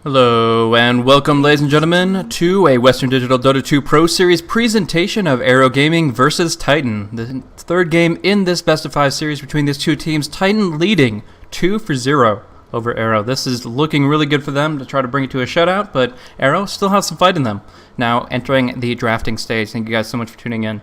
Hello and welcome, ladies and gentlemen, to a Western Digital Dota 2 Pro Series presentation of Arrow Gaming versus Titan. The third game in this best-of-5 series between these two teams, Titan leading 2-0 over Arrow. This is looking really good for them to try to bring it to a shutout, but Arrow still has some fight in them. Now entering the drafting stage. Thank you guys so much for tuning in.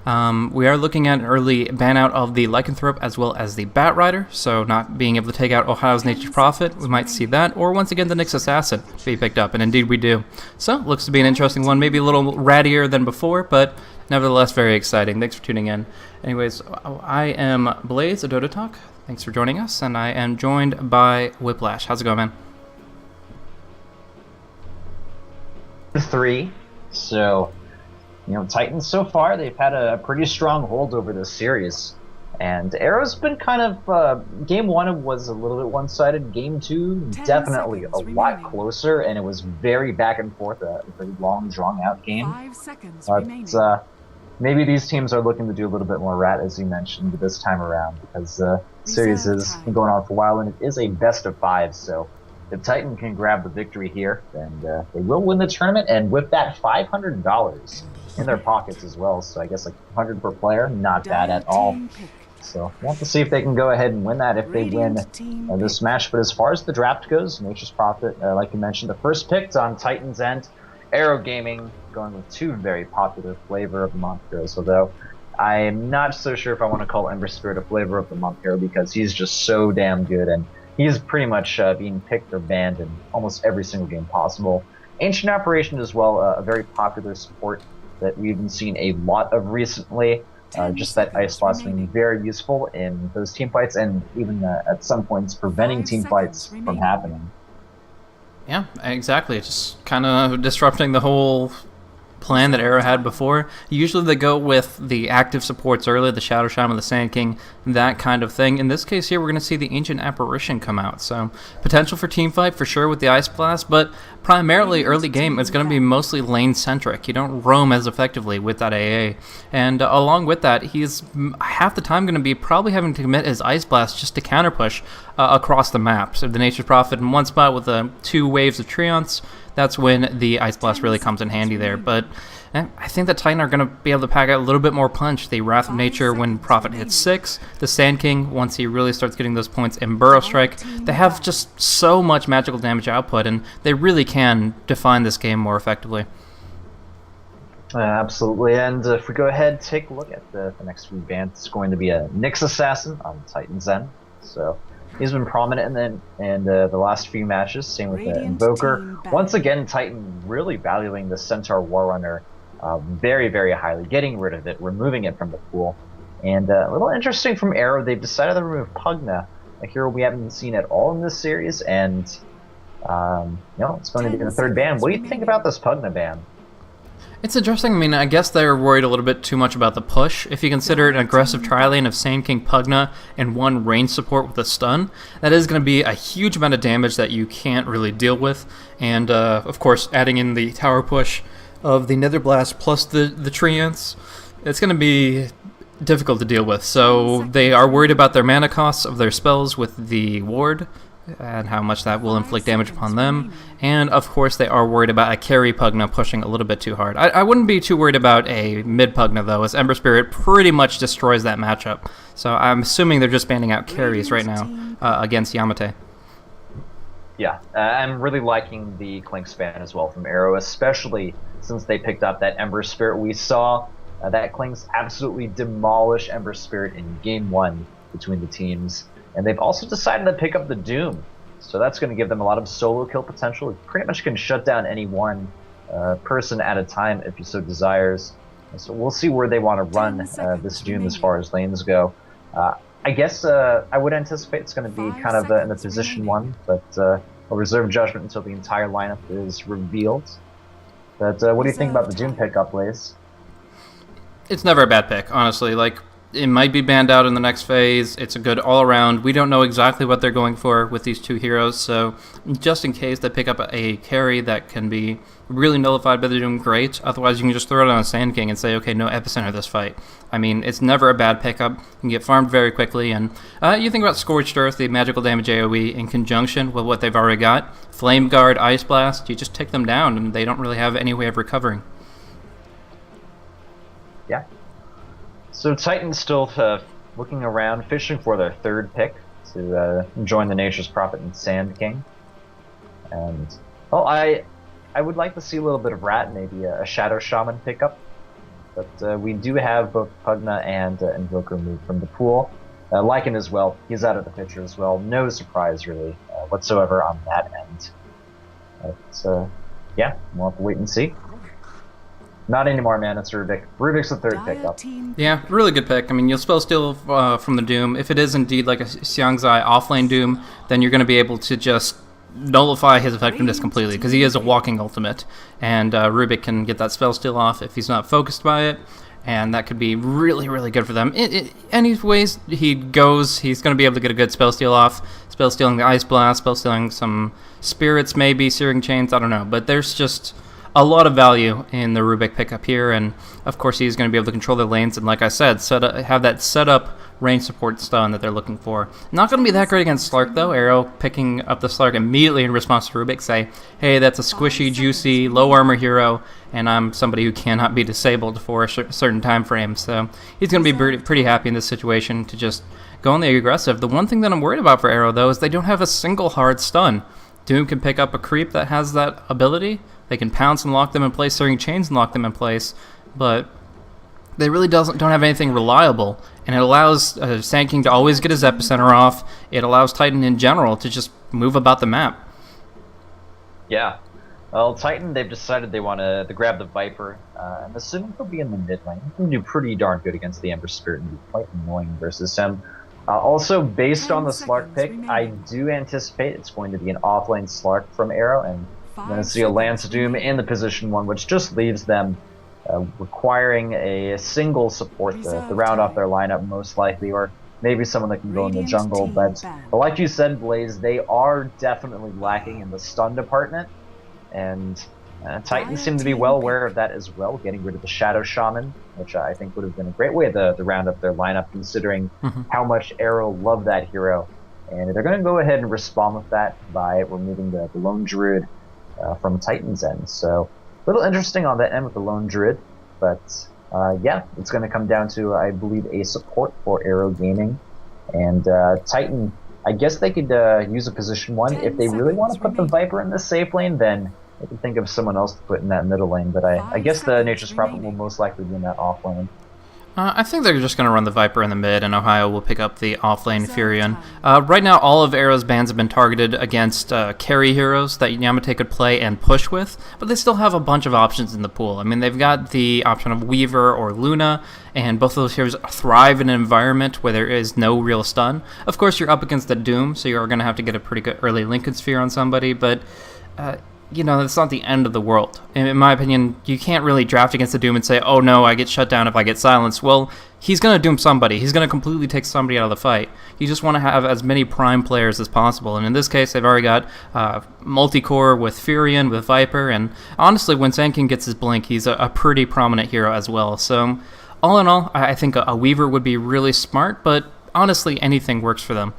We are looking at an early ban out of the Lycanthrope as well as the Batrider, so not being able to take out Ohio's Nature's Prophet, we might see that, or once again the Nyx Assassin be picked up, and indeed we do. So, looks to be an interesting one, maybe a little rattier than before, but nevertheless very exciting. Thanks for tuning in. Anyways, I am Blaze, a Dota Talk. Thanks for joining us, and I am joined by Whiplash. How's it going, man? 3, so... Titans so far, they've had a pretty strong hold over this series. And Arrow's been kind of, Game 1 was a little bit one-sided. Game 2, definitely a lot closer, and it was very back and forth, a very long, drawn-out game. 5 seconds remaining. Maybe these teams are looking to do a little bit more rat, as you mentioned, this time around, because the series has been going on for a while, and it is a best-of-5, so... If Titan can grab the victory here, then they will win the tournament, and with that $500 in their pockets as well, so I guess like 100 per player, not bad at all. So we'll have to see if they can go ahead and win that if they win this match. But as far as the draft goes, Nature's Prophet, like you mentioned, the first picked on Titan's end, Arrow Gaming going with 2 very popular flavor of the month heroes, although I'm not so sure if I want to call Ember Spirit a flavor of the month hero because he's just so damn good, and he's pretty much being picked or banned in almost every single game possible. Ancient Operation as well, a very popular support that we've been seeing a lot of recently. Just that Ice Blast being very useful in those team fights, and even at some points preventing team fights from happening. Yeah, exactly. Just kind of disrupting the whole plan that Arrow had before. Usually they go with the active supports early, the Shadow Shaman, the Sand King, that kind of thing. In this case here, we're going to see the Ancient Apparition come out. So potential for team fight for sure with the Ice Blast, but primarily early game, it's going to be mostly lane-centric. You don't roam as effectively with that AA. And along with that, he's half the time going to be probably having to commit his Ice Blast just to counter-push across the map. So the Nature's Prophet in one spot with 2 waves of Treants, that's when the Ice Blast really comes in handy there. But I think that Titan are going to be able to pack out a little bit more punch. The Wrath of Nature when Prophet hits 6, the Sand King once he really starts getting those points in Burrow Strike. They have just so much magical damage output, and they really can define this game more effectively. Absolutely, and if we go ahead and take a look at the next few bans, it's going to be a Nyx Assassin on Titan's end. So he's been prominent in the last few matches, same with the Invoker. Once again, Titan really valuing the Centaur Warrunner very, very highly, getting rid of it, removing it from the pool. And a little interesting from Arrow, they've decided to remove Pugna, a hero we haven't seen at all in this series, and it's going to be the 3rd ban. What do you think about this Pugna ban? It's interesting. I mean, I guess they're worried a little bit too much about the push. If you consider an aggressive tri-lane of Sand King Pugna and 1 range support with a stun, that is going to be a huge amount of damage that you can't really deal with. And, of course, adding in the tower push of the Nether Blast plus the Treants, it's going to be difficult to deal with. So they are worried about their mana costs of their spells with the Ward, and how much that will inflict damage upon them. And of course they are worried about a carry Pugna pushing a little bit too hard. I wouldn't be too worried about a mid Pugna though, as Ember Spirit pretty much destroys that matchup. So I'm assuming they're just banning out carries right now against Yamate. Yeah, I'm really liking the Clink span as well from Arrow, especially since they picked up that Ember Spirit. We saw that Clink's absolutely demolish Ember Spirit in Game 1 between the teams. And they've also decided to pick up the Doom, so that's going to give them a lot of solo kill potential. It pretty much can shut down any one person at a time if he so desires. And so we'll see where they want to run this Doom as far as lanes go. I guess I would anticipate it's going to be kind of in the position 1, but I'll reserve judgment until the entire lineup is revealed. But what do you think about the Doom pickup, Blaze? It's never a bad pick, honestly. Like, it might be banned out in the next phase. It's a good all-around. We don't know exactly what they're going for with these 2 heroes, so just in case they pick up a carry that can be really nullified by the Doom, great. Otherwise, you can just throw it on a Sand King and say, okay, no epicenter this fight. I mean, it's never a bad pickup. You can get farmed very quickly, and you think about Scorched Earth, the magical damage AoE, in conjunction with what they've already got. Flame Guard, Ice Blast, you just take them down, and they don't really have any way of recovering. Yeah. So Titan's still looking around, fishing for their third pick to join the Nature's Prophet and Sand King. And, well, I would like to see a little bit of Rat, maybe a Shadow Shaman pickup. But we do have both Pugna and Invoker moved from the pool. Lycan as well, he's out of the picture as well. No surprise, really, whatsoever on that end. But, yeah, we'll have to wait and see. Not anymore, man. It's Rubik. Rubik's the third pickup. Yeah, really good pick. I mean, you'll spell steal from the Doom. If it is indeed like a Xiangzai offlane Doom, then you're going to be able to just nullify his effectiveness completely, because he is a walking ultimate, and Rubik can get that spell steal off if he's not focused by it, and that could be really, really good for them. Any ways he goes, he's going to be able to get a good spell steal off. Spell stealing the Ice Blast, spell stealing some Spirits, maybe Searing Chains, I don't know, but there's just a lot of value in the Rubik pickup here, and of course he's going to be able to control their lanes, and like I said, have that setup range support stun that they're looking for. Not going to be that great against Slark, though. Arrow picking up the Slark immediately in response to Rubik, say, hey, that's a squishy, juicy, low armor hero, and I'm somebody who cannot be disabled for a certain time frame, so he's going to be pretty happy in this situation to just go on the aggressive. The one thing that I'm worried about for Arrow, though, is they don't have a single hard stun. Doom can pick up a creep that has that ability. They can pounce and lock them in place, Searing Chains and lock them in place, but they really don't have anything reliable, and it allows Sand King to always get his epicenter off. It allows Titan in general to just move about the map. Yeah. Well, Titan, they've decided they want to grab the Viper. I'm assuming he'll be in the mid lane. He can do pretty darn good against the Ember Spirit and be quite annoying versus him. Also, based on the Slark pick, I do anticipate it's going to be an offlane Slark from Arrow, and I'm going to see a Lance Doom in the position 1, which just leaves them requiring a single support to round off their lineup, most likely, or maybe someone that can go in the jungle. But like you said, Blaze, they are definitely lacking in the stun department, and Titans seem to be well aware of that as well, getting rid of the Shadow Shaman, which I think would have been a great way to round up their lineup, considering how much Arrow love that hero. And they're going to go ahead and respond with that by removing the Lone Druid from Titan's end. So a little interesting on that end with the Lone Druid, but yeah, it's going to come down to, I believe, a support for Arrow Gaming. And Titan, I guess they could use a position 1. If they really want to put the Viper in the safe lane, then they can think of someone else to put in that middle lane, but I guess the Nature's Prophet will most likely be in that off lane. I think they're just going to run the Viper in the mid, and Ohio will pick up the off-lane Furion. Right now, all of Arrow's bans have been targeted against carry heroes that Yamate could play and push with, but they still have a bunch of options in the pool. I mean, they've got the option of Weaver or Luna, and both of those heroes thrive in an environment where there is no real stun. Of course, you're up against the Doom, so you're going to have to get a pretty good early Lincoln Sphere on somebody, but you know, it's not the end of the world. In my opinion, you can't really draft against the Doom and say, oh no, I get shut down if I get silenced. Well, he's going to Doom somebody. He's going to completely take somebody out of the fight. You just want to have as many prime players as possible. And in this case, they've already got multi-core with Furion, with Viper, and honestly, when Sand King gets his blink, he's a pretty prominent hero as well. So, all in all, I think a Weaver would be really smart, but honestly, anything works for them.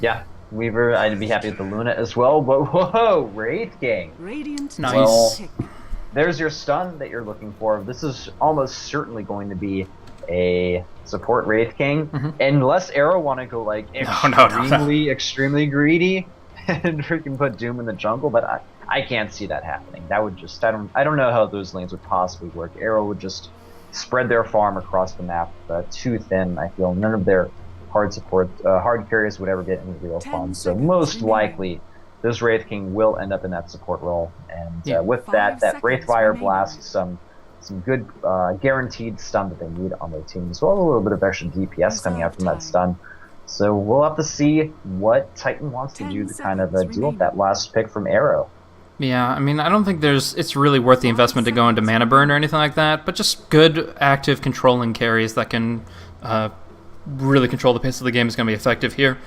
Yeah. Weaver, I'd be happy with the Luna as well, but whoa, Wraith Gang. Nice. Well, there's your stun that you're looking for. This is almost certainly going to be a support Wraith King, unless Arrow want to go like extremely greedy and freaking put Doom in the jungle, but I can't see that happening. That would just, I don't know how those lanes would possibly work. Arrow would just spread their farm across the map too thin. I feel none of their hard carriers would ever get any real fun. So most likely, this Wraith King will end up in that support role. And with that Wraith Fire Blast, some good guaranteed stun that they need on their team, as well as a little bit of extra DPS coming out from that stun. So we'll have to see what Titan wants to do to kind of deal with that last pick from Arrow. Yeah, I mean, I don't think it's really worth the investment to go into mana burn or anything like that, but just good, active, controlling carries that can really control the pace of the game is going to be effective here.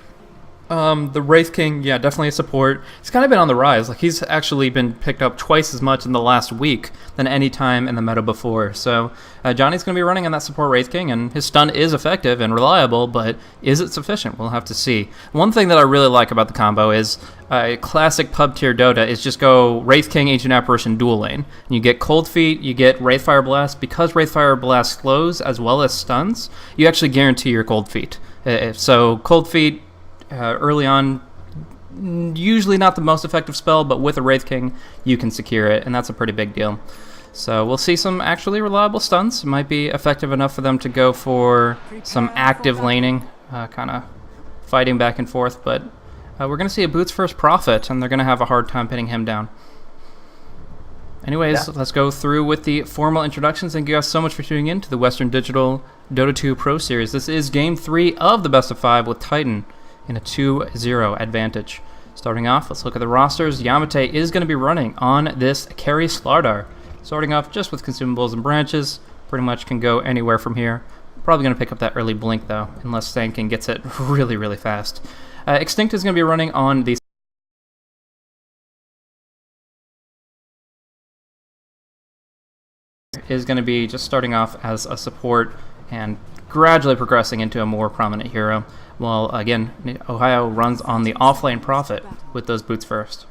The Wraith King, yeah, definitely a support. He's kind of been on the rise. Like, he's actually been picked up twice as much in the last week than any time in the meta before. So Johnny's going to be running on that support Wraith King, and his stun is effective and reliable, but is it sufficient? We'll have to see. One thing that I really like about the combo is classic pub tier Dota is just go Wraith King, Ancient Apparition, dual lane. And you get Cold Feet, you get Wraithfire Blast. Because Wraithfire Blast slows as well as stuns, you actually guarantee your Cold Feet. So Cold Feet... early on, usually not the most effective spell, but with a Wraith King, you can secure it, and that's a pretty big deal. So we'll see some actually reliable stuns. It might be effective enough for them to go for some active laning, kind of fighting back and forth, but we're going to see a Boots First Prophet, and they're going to have a hard time pinning him down. Anyways, let's go through with the formal introductions. Thank you guys so much for tuning in to the Western Digital Dota 2 Pro Series. This is Game 3 of the Best of 5 with Titan in a 2-0 advantage. Starting off, let's look at the rosters. Yamate is going to be running on this carry Slardar. Starting off just with consumables and branches. Pretty much can go anywhere from here. Probably going to pick up that early blink though, unless Sankin gets it really, really fast. Extinct is going to be running on the is going to be just starting off as a support and gradually progressing into a more prominent hero. While, again, Ohio runs on the offlane Prophet with those boots first.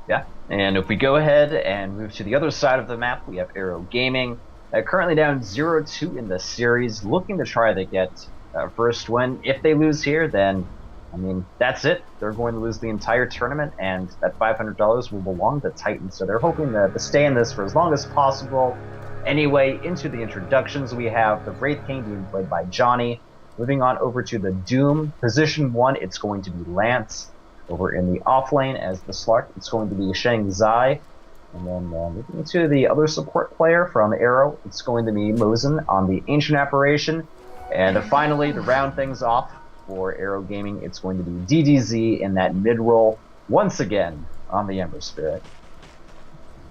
Yeah, and if we go ahead and move to the other side of the map, we have Arrow Gaming. Currently down 0-2 in the series, looking to try to get first win. If they lose here, then, I mean, that's it. They're going to lose the entire tournament, and that $500 will belong to Titan. So they're hoping to stay in this for as long as possible. Anyway, into the introductions, we have the Wraith King being played by Johnny. Moving on over to the Doom. Position 1, it's going to be Lance. Over in the off lane as the Slark, it's going to be Shang Zai. And then moving to the other support player from Arrow, it's going to be Mosin on the Ancient Apparition. And finally, to round things off for Arrow Gaming, it's going to be DDZ in that mid-roll, once again on the Ember Spirit.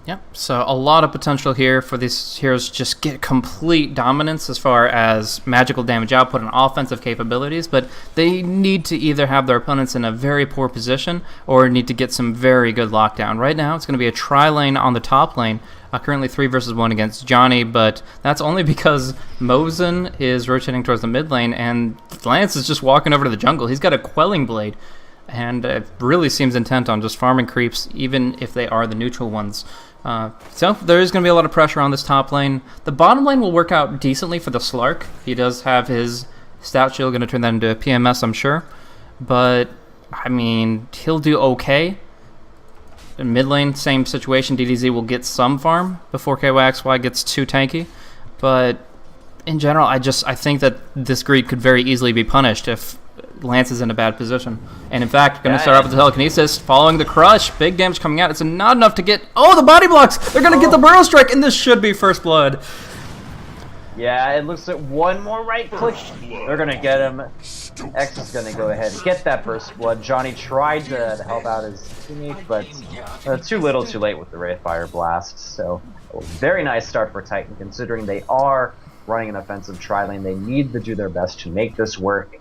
Yep, so a lot of potential here for these heroes to just get complete dominance as far as magical damage output and offensive capabilities, but they need to either have their opponents in a very poor position or need to get some very good lockdown. Right now, it's going to be a tri-lane on the top lane, currently 3 versus 1 against Johnny, but that's only because Mosin is rotating towards the mid lane and Lance is just walking over to the jungle. He's got a Quelling Blade, and it really seems intent on just farming creeps, even if they are the neutral ones. So there is going to be a lot of pressure on this top lane. The bottom lane will work out decently for the Slark. He does have his stout shield, going to turn that into a PMS, I'm sure. But, I mean, he'll do okay. In mid lane, same situation. DDZ will get some farm before KYXY gets too tanky. But in general, I think that this greed could very easily be punished if Lance is in a bad position. And in fact, going to start off with the telekinesis, following the crush, big damage coming out. It's not enough to get... Oh, the body blocks! They're going to get the Burrow Strike, and this should be first blood. Yeah, it looks like one more right click. They're going to get him. X is going to go ahead and get that first blood. Johnny tried to help out his teammate, but too little too late with the Wraithfire Blast. So, a very nice start for Titan, considering they are running an offensive tri-lane. They need to do their best to make this work.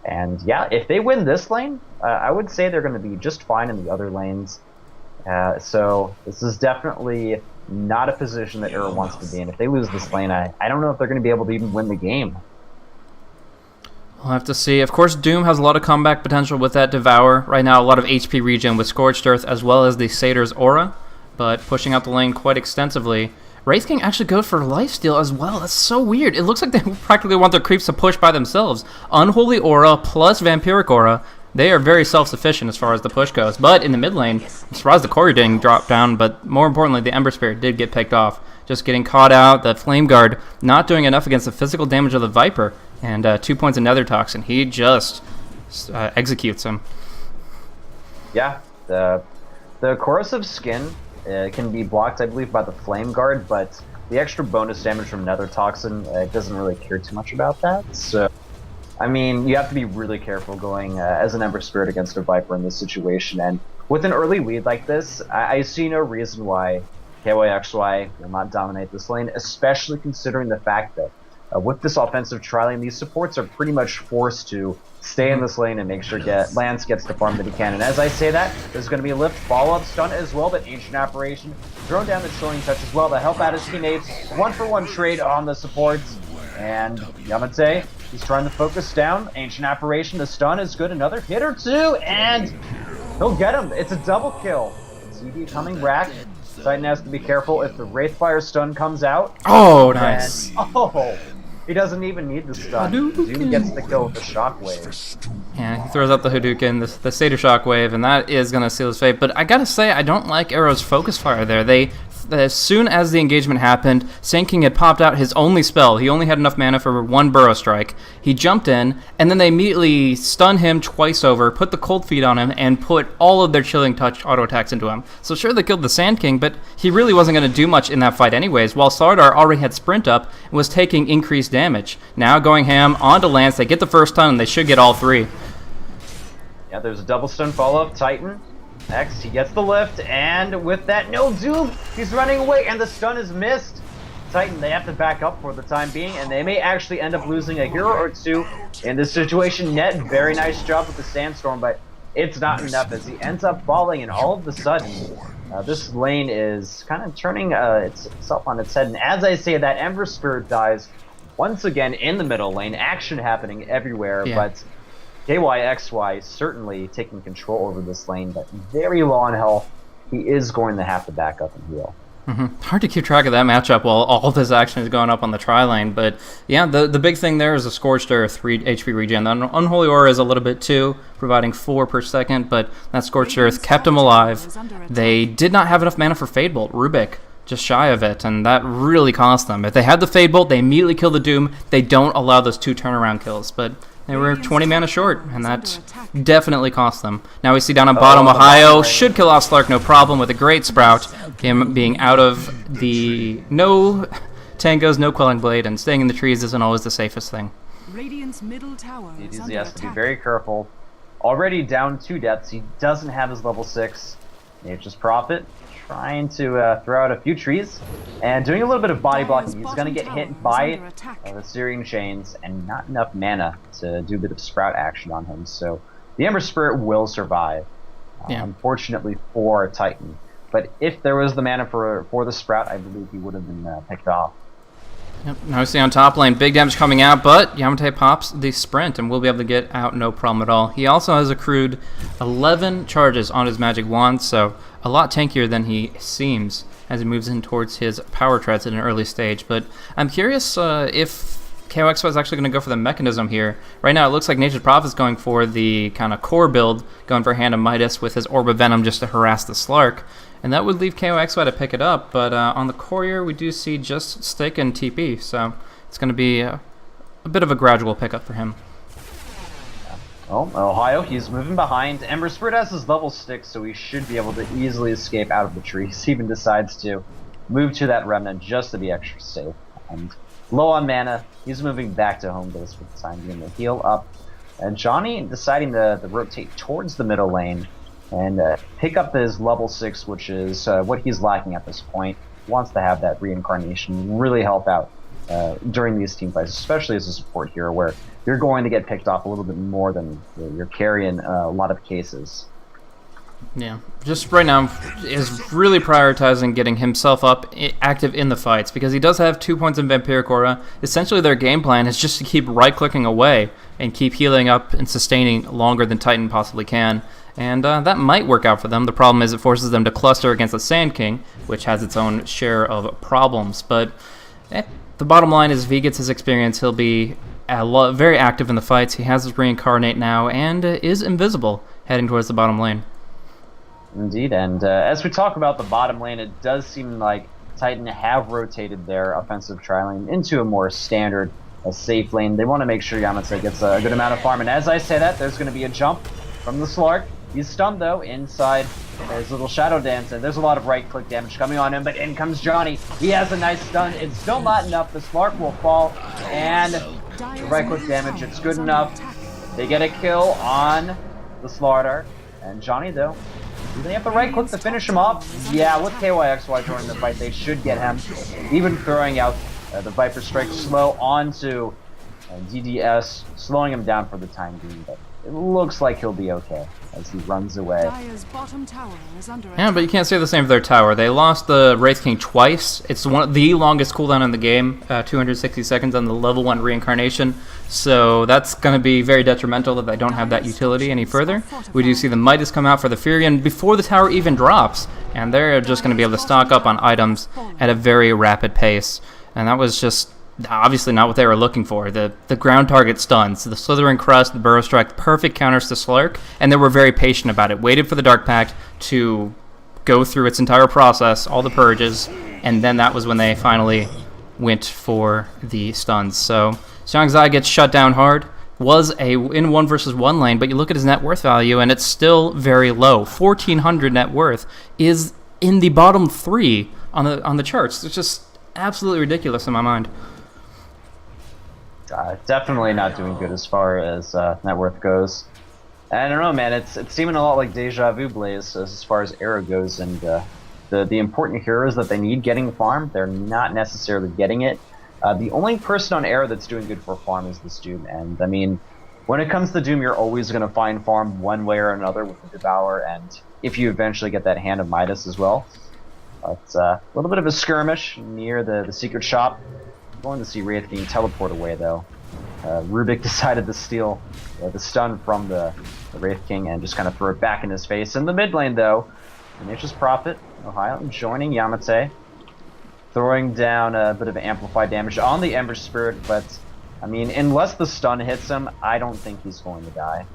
And yeah, if they win this lane, I would say they're going to be just fine in the other lanes. So this is definitely not a position that Arrow wants to be in. If they lose this lane, I don't know if they're going to be able to even win the game. We'll have to see. Of course, Doom has a lot of comeback potential with that Devour. Right now, a lot of HP regen with Scorched Earth as well as the Satyr's Aura, but pushing out the lane quite extensively. Wraith King actually goes for lifesteal as well. That's so weird. It looks like they practically want their creeps to push by themselves. Unholy Aura plus Vampiric Aura. They are very self-sufficient as far as the push goes. But in the mid lane, I'm surprised the Courier didn't drop down, but more importantly, the Ember Spirit did get picked off. Just getting caught out. The Flame Guard not doing enough against the physical damage of the Viper. And 2 points of Nether Toxin. He just executes him. Yeah, the Corrosive Skin can be blocked, I believe, by the Flame Guard, but the extra bonus damage from Nether Toxin doesn't really care too much about that. So, I mean, you have to be really careful going as an Ember Spirit against a Viper in this situation. And with an early lead like this, I see no reason why KYXY will not dominate this lane, especially considering the fact that With this offensive tri-lane, these supports are pretty much forced to stay in this lane and make sure Lance gets the farm that he can. And as I say that, there's going to be a lift, follow-up stun as well, but Ancient Apparition thrown down the Chilling Touch as well to help out his teammates. 1-for-1 trade on the supports. And Yamate, he's trying to focus down. Ancient Apparition, the stun is good. Another hit or two, and he'll get him. It's a double kill. CD coming back. Titan has to be careful if the Wraithfire stun comes out. Oh, nice. He doesn't even need the stun. Zoom gets the kill with the Shockwave. Yeah, he throws out the Hadouken, the Seder Shockwave, and that is going to seal his fate. But I gotta say, I don't like Arrow's focus fire there. As soon as the engagement happened, Sand King had popped out his only spell. He only had enough mana for one Burrow Strike. He jumped in, and then they immediately stunned him twice over, put the Cold Feet on him, and put all of their Chilling Touch auto attacks into him. So sure, they killed the Sand King, but he really wasn't going to do much in that fight anyways, while Slardar already had Sprint up and was taking increased damage. Now going ham onto Lance, they get the first stun, and they should get all three. Yeah, there's a double stun follow-up. Titan. Next, he gets the lift, and with that, no Doom! He's running away, and the stun is missed! Titan, they have to back up for the time being, and they may actually end up losing a hero or two in this situation. Net, very nice job with the Sandstorm, but it's not enough as he ends up falling, and all of a sudden, this lane is kind of turning itself on its head. And as I say that, Ember Spirit dies once again in the middle lane, action happening everywhere, but KYXY certainly taking control over this lane, but very low on health. He is going to have to back up and heal. Hard to keep track of that matchup while all this action is going up on the tri-lane, but yeah, the big thing there is a Scorched Earth 3 HP regen. The Unholy Aura is a little bit too, providing 4 per second, but that Scorched Earth kept him alive. They did not have enough mana for Fade Bolt. Rubik just shy of it, and that really cost them. If they had the Fade Bolt, they immediately kill the Doom. They don't allow those 2 turnaround kills, but they were 20 mana short, and that definitely cost them. Now we see down on bottom, Ohio should kill off Slark no problem with a great Sprout. Him being out of the no tangos, no Quelling Blade, and staying in the trees isn't always the safest thing. Radiant's middle tower is under has to be attack. very careful. Already down 2 deaths. He doesn't have his level 6 Nature's Prophet. Trying to throw out a few trees and doing a little bit of body blocking. He's going to get hit by the Syrian Chains and not enough mana to do a bit of Sprout action on him. So the Ember Spirit will survive, unfortunately for Titan. But if there was the mana for the Sprout, I believe he would have been picked off. Yep. Now we see on top lane, big damage coming out, but Yamate pops the Sprint and will be able to get out no problem at all. He also has accrued 11 charges on his magic wand, so a lot tankier than he seems as he moves in towards his power treads at an early stage. But I'm curious if KOXY is actually going to go for the mechanism here. Right now it looks like Nature's Prophet is going for the kind of core build, going for Hand of Midas with his Orb of Venom just to harass the Slark. And that would leave KOXY to pick it up, but on the courier we do see just Stick and TP, so it's going to be a bit of a gradual pickup for him. Oh, Ohio, he's moving behind. Ember Spirit has his level 6, so he should be able to easily escape out of the trees. He even decides to move to that Remnant just to be extra safe. And low on mana, he's moving back to home base for the time being to heal up. And Johnny deciding to rotate towards the middle lane and pick up his level 6, which is what he's lacking at this point. Wants to have that reincarnation really help out during these team fights, especially as a support hero where you're going to get picked off a little bit more than you're carrying a lot of cases. Yeah, just right now is really prioritizing getting himself up active in the fights because he does have 2 points in Vampiric Aura. Essentially their game plan is just to keep right-clicking away and keep healing up and sustaining longer than Titan possibly can. And that might work out for them. The problem is it forces them to cluster against the Sand King, which has its own share of problems. But the bottom line is if he gets his experience, he'll be very active in the fights. He has his Reincarnate now and is invisible heading towards the bottom lane. Indeed, and as we talk about the bottom lane, it does seem like Titan have rotated their offensive tri-lane into a more standard, safe lane. They want to make sure Yamate gets a good amount of farm, and as I say that, there's going to be a jump from the Slark. He's stunned, though, inside his little Shadow Dance, and there's a lot of right-click damage coming on him, but in comes Johnny. He has a nice stun. It's still not enough. The Slark will fall, and the right-click damage, it's good enough. They get a kill on the Slardar, and Johnny, though, do they have the right click to finish him off? Yeah, with KYXY joining the fight, they should get him. Even throwing out The Viper strikes slow onto DDS, slowing him down for the time being, but it looks like he'll be okay as he runs away. Dire's bottom tower is under Yeah, but you can't say the same for their tower. They lost the Wraith King twice. It's one of the longest cooldown in the game, 260 seconds on the level 1 reincarnation. So that's going to be very detrimental that they don't have that utility any further. We do see the Midas come out for the Fury, and before the tower even drops, and they're just going to be able to stock up on items at a very rapid pace. And that was just obviously not what they were looking for. The ground target stuns, the Slithering Crust, the Burrow Strike, perfect counters to Slurk, and they were very patient about it. Waited for the Dark Pact to go through its entire process, all the purges, and then that was when they finally went for the stuns. So Xiangzai gets shut down hard. Was in 1 versus 1 lane, but you look at his net worth value, and it's still very low. 1,400 net worth is in the bottom 3 on the charts. It's just absolutely ridiculous in my mind. Definitely not doing good as far as net worth goes. I don't know, man. It's seeming a lot like Deja Vu Blaze as far as Arrow goes, and the important heroes that they need getting farm, they're not necessarily getting it. The only person on Arrow that's doing good for farm is this Doom, and I mean, when it comes to Doom, you're always going to find farm one way or another with the Devour, and if you eventually get that Hand of Midas as well. It's a little bit of a skirmish near the secret shop. Going to see Wraith King teleport away, though. Rubik decided to steal the stun from the Wraith King and just kind of throw it back in his face. In the mid lane, though, Nature's Prophet, Ohio, joining Yamate, throwing down a bit of amplified damage on the Ember Spirit, but, I mean, unless the stun hits him, I don't think he's going to die.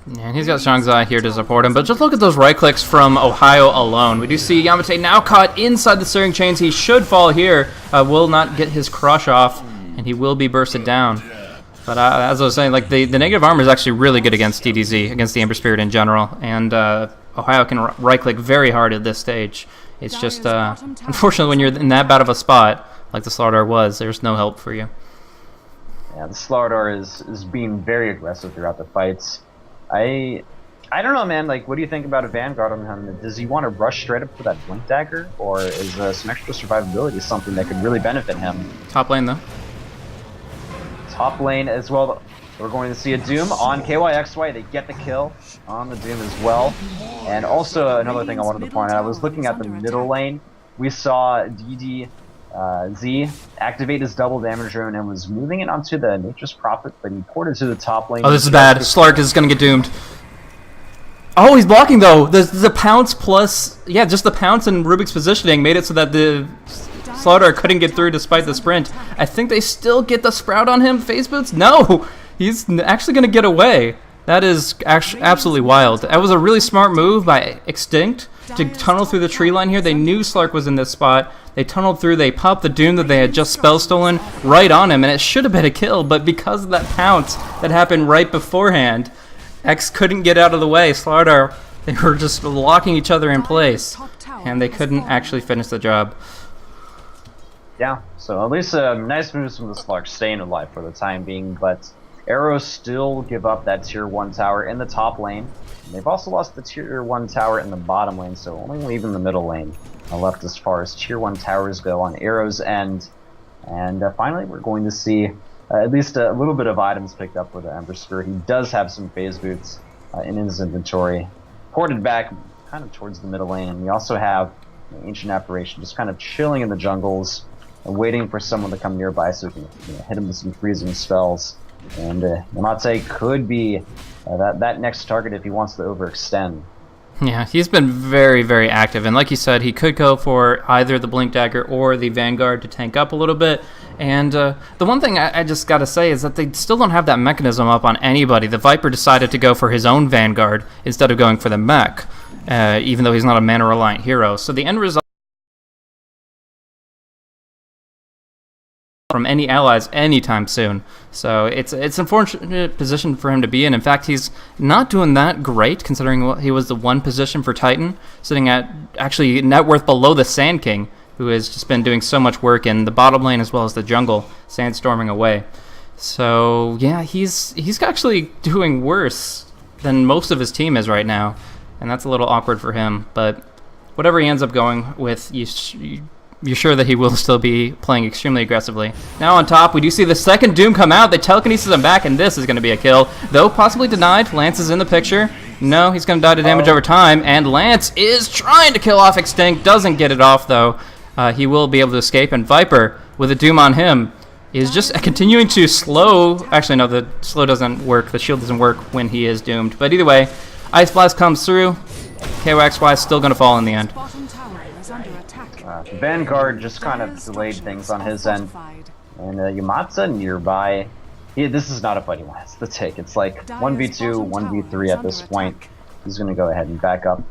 Yeah, and he's got Xiangzai here to support him, but just look at those right clicks from Ohio alone. We do see Yamate now caught inside the Searing Chains. He should fall here, will not get his crush off, and he will be bursted down. But as I was saying, like the negative armor is actually really good against DDZ, against the Ember Spirit in general, and Ohio can right click very hard at this stage. It's just, unfortunately, when you're in that bad of a spot, like the Slardar was, there's no help for you. Yeah, the Slardar is being very aggressive throughout the fights. I don't know, man. Like, what do you think about a Vanguard on him? Does he want to rush straight up for that Blink Dagger, or is some extra survivability something that could really benefit him? Top lane, though. Top lane as well. We're going to see a Doom on KYXY. They get the kill on the Doom as well. And also another thing I wanted to point out, I was looking at the middle lane. We saw DDZ activate his double damage rune and was moving it onto the Nature's Prophet, but he ported to the top lane. Oh, this is bad. Slark is going to get doomed. Oh, he's blocking, though. The pounce plus... Yeah, just the pounce and Rubik's positioning made it so that the Slardar couldn't get through despite the sprint. I think they still get the Sprout on him. Phase boots? No! He's actually going to get away. That is actually absolutely wild. That was a really smart move by Extinct to tunnel through the tree line here. They knew Slark was in this spot. They tunneled through, they popped the Doom that they had just spell stolen right on him, and it should have been a kill, but because of that pounce that happened right beforehand, X couldn't get out of the way. Slardar, they were just locking each other in place, and they couldn't actually finish the job. Yeah, so at least nice moves from the Slark, staying alive for the time being, but Arrows still give up that tier 1 tower in the top lane. And they've also lost the tier 1 tower in the bottom lane, so only leaving the middle lane left as far as tier 1 towers go on Arrow's end. And finally, we're going to see at least a little bit of items picked up for the Ember Spirit. He does have some phase boots in his inventory, ported back kind of towards the middle lane. And we also have Ancient Apparition just kind of chilling in the jungles, waiting for someone to come nearby so we can hit him with some freezing spells. And Yamate could be that next target if he wants to overextend. Yeah, he's been very, very active. And like you said, he could go for either the Blink Dagger or the Vanguard to tank up a little bit. And the one thing I just got to say is that they still don't have that mechanism up on anybody. The Viper decided to go for his own Vanguard instead of going for the mech, even though he's not a mana-reliant hero. So the end result from any allies anytime soon. So it's an unfortunate position for him to be in. In fact, he's not doing that great considering he was the 1 position for Titan, sitting at actually net worth below the Sand King, who has just been doing so much work in the bottom lane as well as the jungle, sandstorming away. So yeah, he's actually doing worse than most of his team is right now, and that's a little awkward for him. But whatever he ends up going with, you're sure that he will still be playing extremely aggressively. Now on top, we do see the second Doom come out. They telekinesis him back, and this is going to be a kill. Though possibly denied. Lance is in the picture. No, he's going to die to damage over time, and Lance is trying to kill off Extinct. Doesn't get it off, though. He will be able to escape, and Viper, with a Doom on him, is just continuing to slow. Actually, no, the slow doesn't work. The shield doesn't work when he is doomed. But either way, Ice Blast comes through. KOXY is still going to fall in the end. Vanguard just kind of delayed things on his end. And Yamata nearby. This is not a fight he wants to take. It's like 1v2, 1v3 at this point. He's going to go ahead and back up.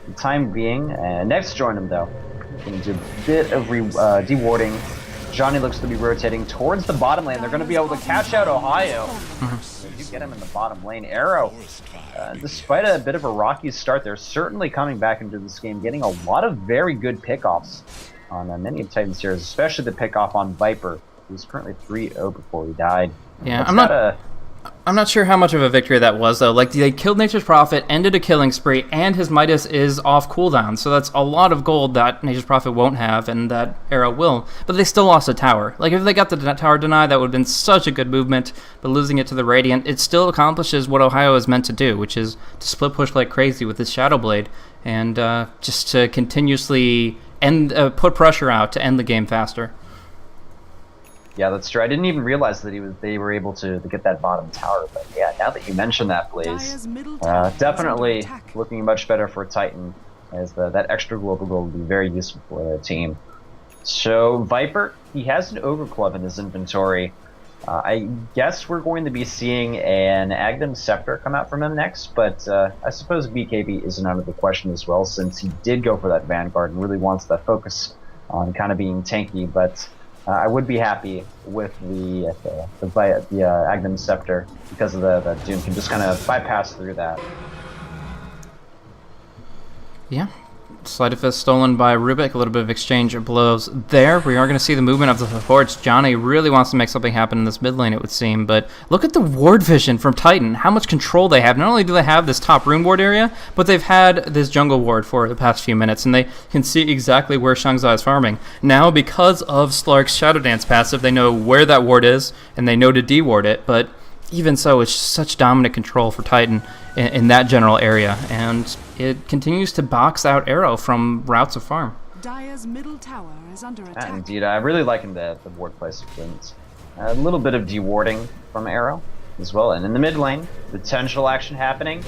For the time being, next join him though. Going to do a bit of dewarding. Johnny looks to be rotating towards the bottom lane. They're going to be able to catch out Ohio. So you get him in the bottom lane. Arrow, despite a bit of a rocky start, they're certainly coming back into this game, getting a lot of very good pickoffs on many of Titan's heroes, especially the pickoff on Viper, who's currently 3-0 before he died. Yeah, I'm not sure how much of a victory that was, though. Like, they killed Nature's Prophet, ended a killing spree, and his Midas is off cooldown. So that's a lot of gold that Nature's Prophet won't have, and that Arrow will. But they still lost a tower. Like, if they got the tower denied, that would have been such a good movement. But losing it to the Radiant, it still accomplishes what Ohio is meant to do, which is to split push like crazy with his Shadow Blade, and just to continuously put pressure out to end the game faster. Yeah, that's true. I didn't even realize that they were able to get that bottom tower. But yeah, now that you mention that, Blaze, definitely looking much better for Titan, as that extra global gold will be very useful for their team. So Viper, he has an Overclub in his inventory. I guess we're going to be seeing an Aghanim Scepter come out from him next, but I suppose BKB isn't out of the question as well, since he did go for that Vanguard and really wants that focus on kind of being tanky. But I would be happy with the Aghanim Scepter, because of the Doom can just kind of bypass through that. Yeah. Sleight of Fist stolen by Rubik. A little bit of exchange of blows there. We are going to see the movement of the supports. Johnny really wants to make something happen in this mid lane, it would seem. But look at the ward vision from Titan. How much control they have. Not only do they have this top rune ward area, but they've had this jungle ward for the past few minutes, and they can see exactly where Shangzai is farming. Now, because of Slark's Shadow Dance passive, they know where that ward is, and they know to deward it. But even so, it's such dominant control for Titan in that general area, and it continues to box out Arrow from routes of farm. Dire's middle tower is under attack. Indeed, I really like the ward placement. A little bit of dewarding from Arrow as well, and in the mid lane, potential action happening.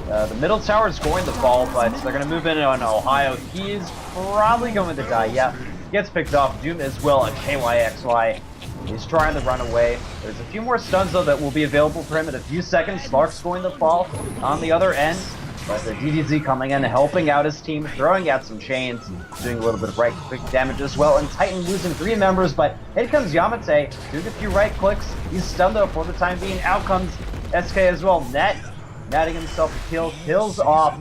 The middle tower is going to fall, but they're going to move in on Ohio. He is probably going to die. Yeah, gets picked off. Doom as well, a KYXY. He's trying to run away. There's a few more stuns, though, that will be available for him in a few seconds. Slark's going to fall on the other end. But the DDZ coming in, helping out his team, throwing out some chains, doing a little bit of right-click damage as well. And Titan losing 3 members, but in comes Yamate, doing a few right-clicks. He's stunned, though, for the time being. Out comes SK as well. Netting himself a kill, kills off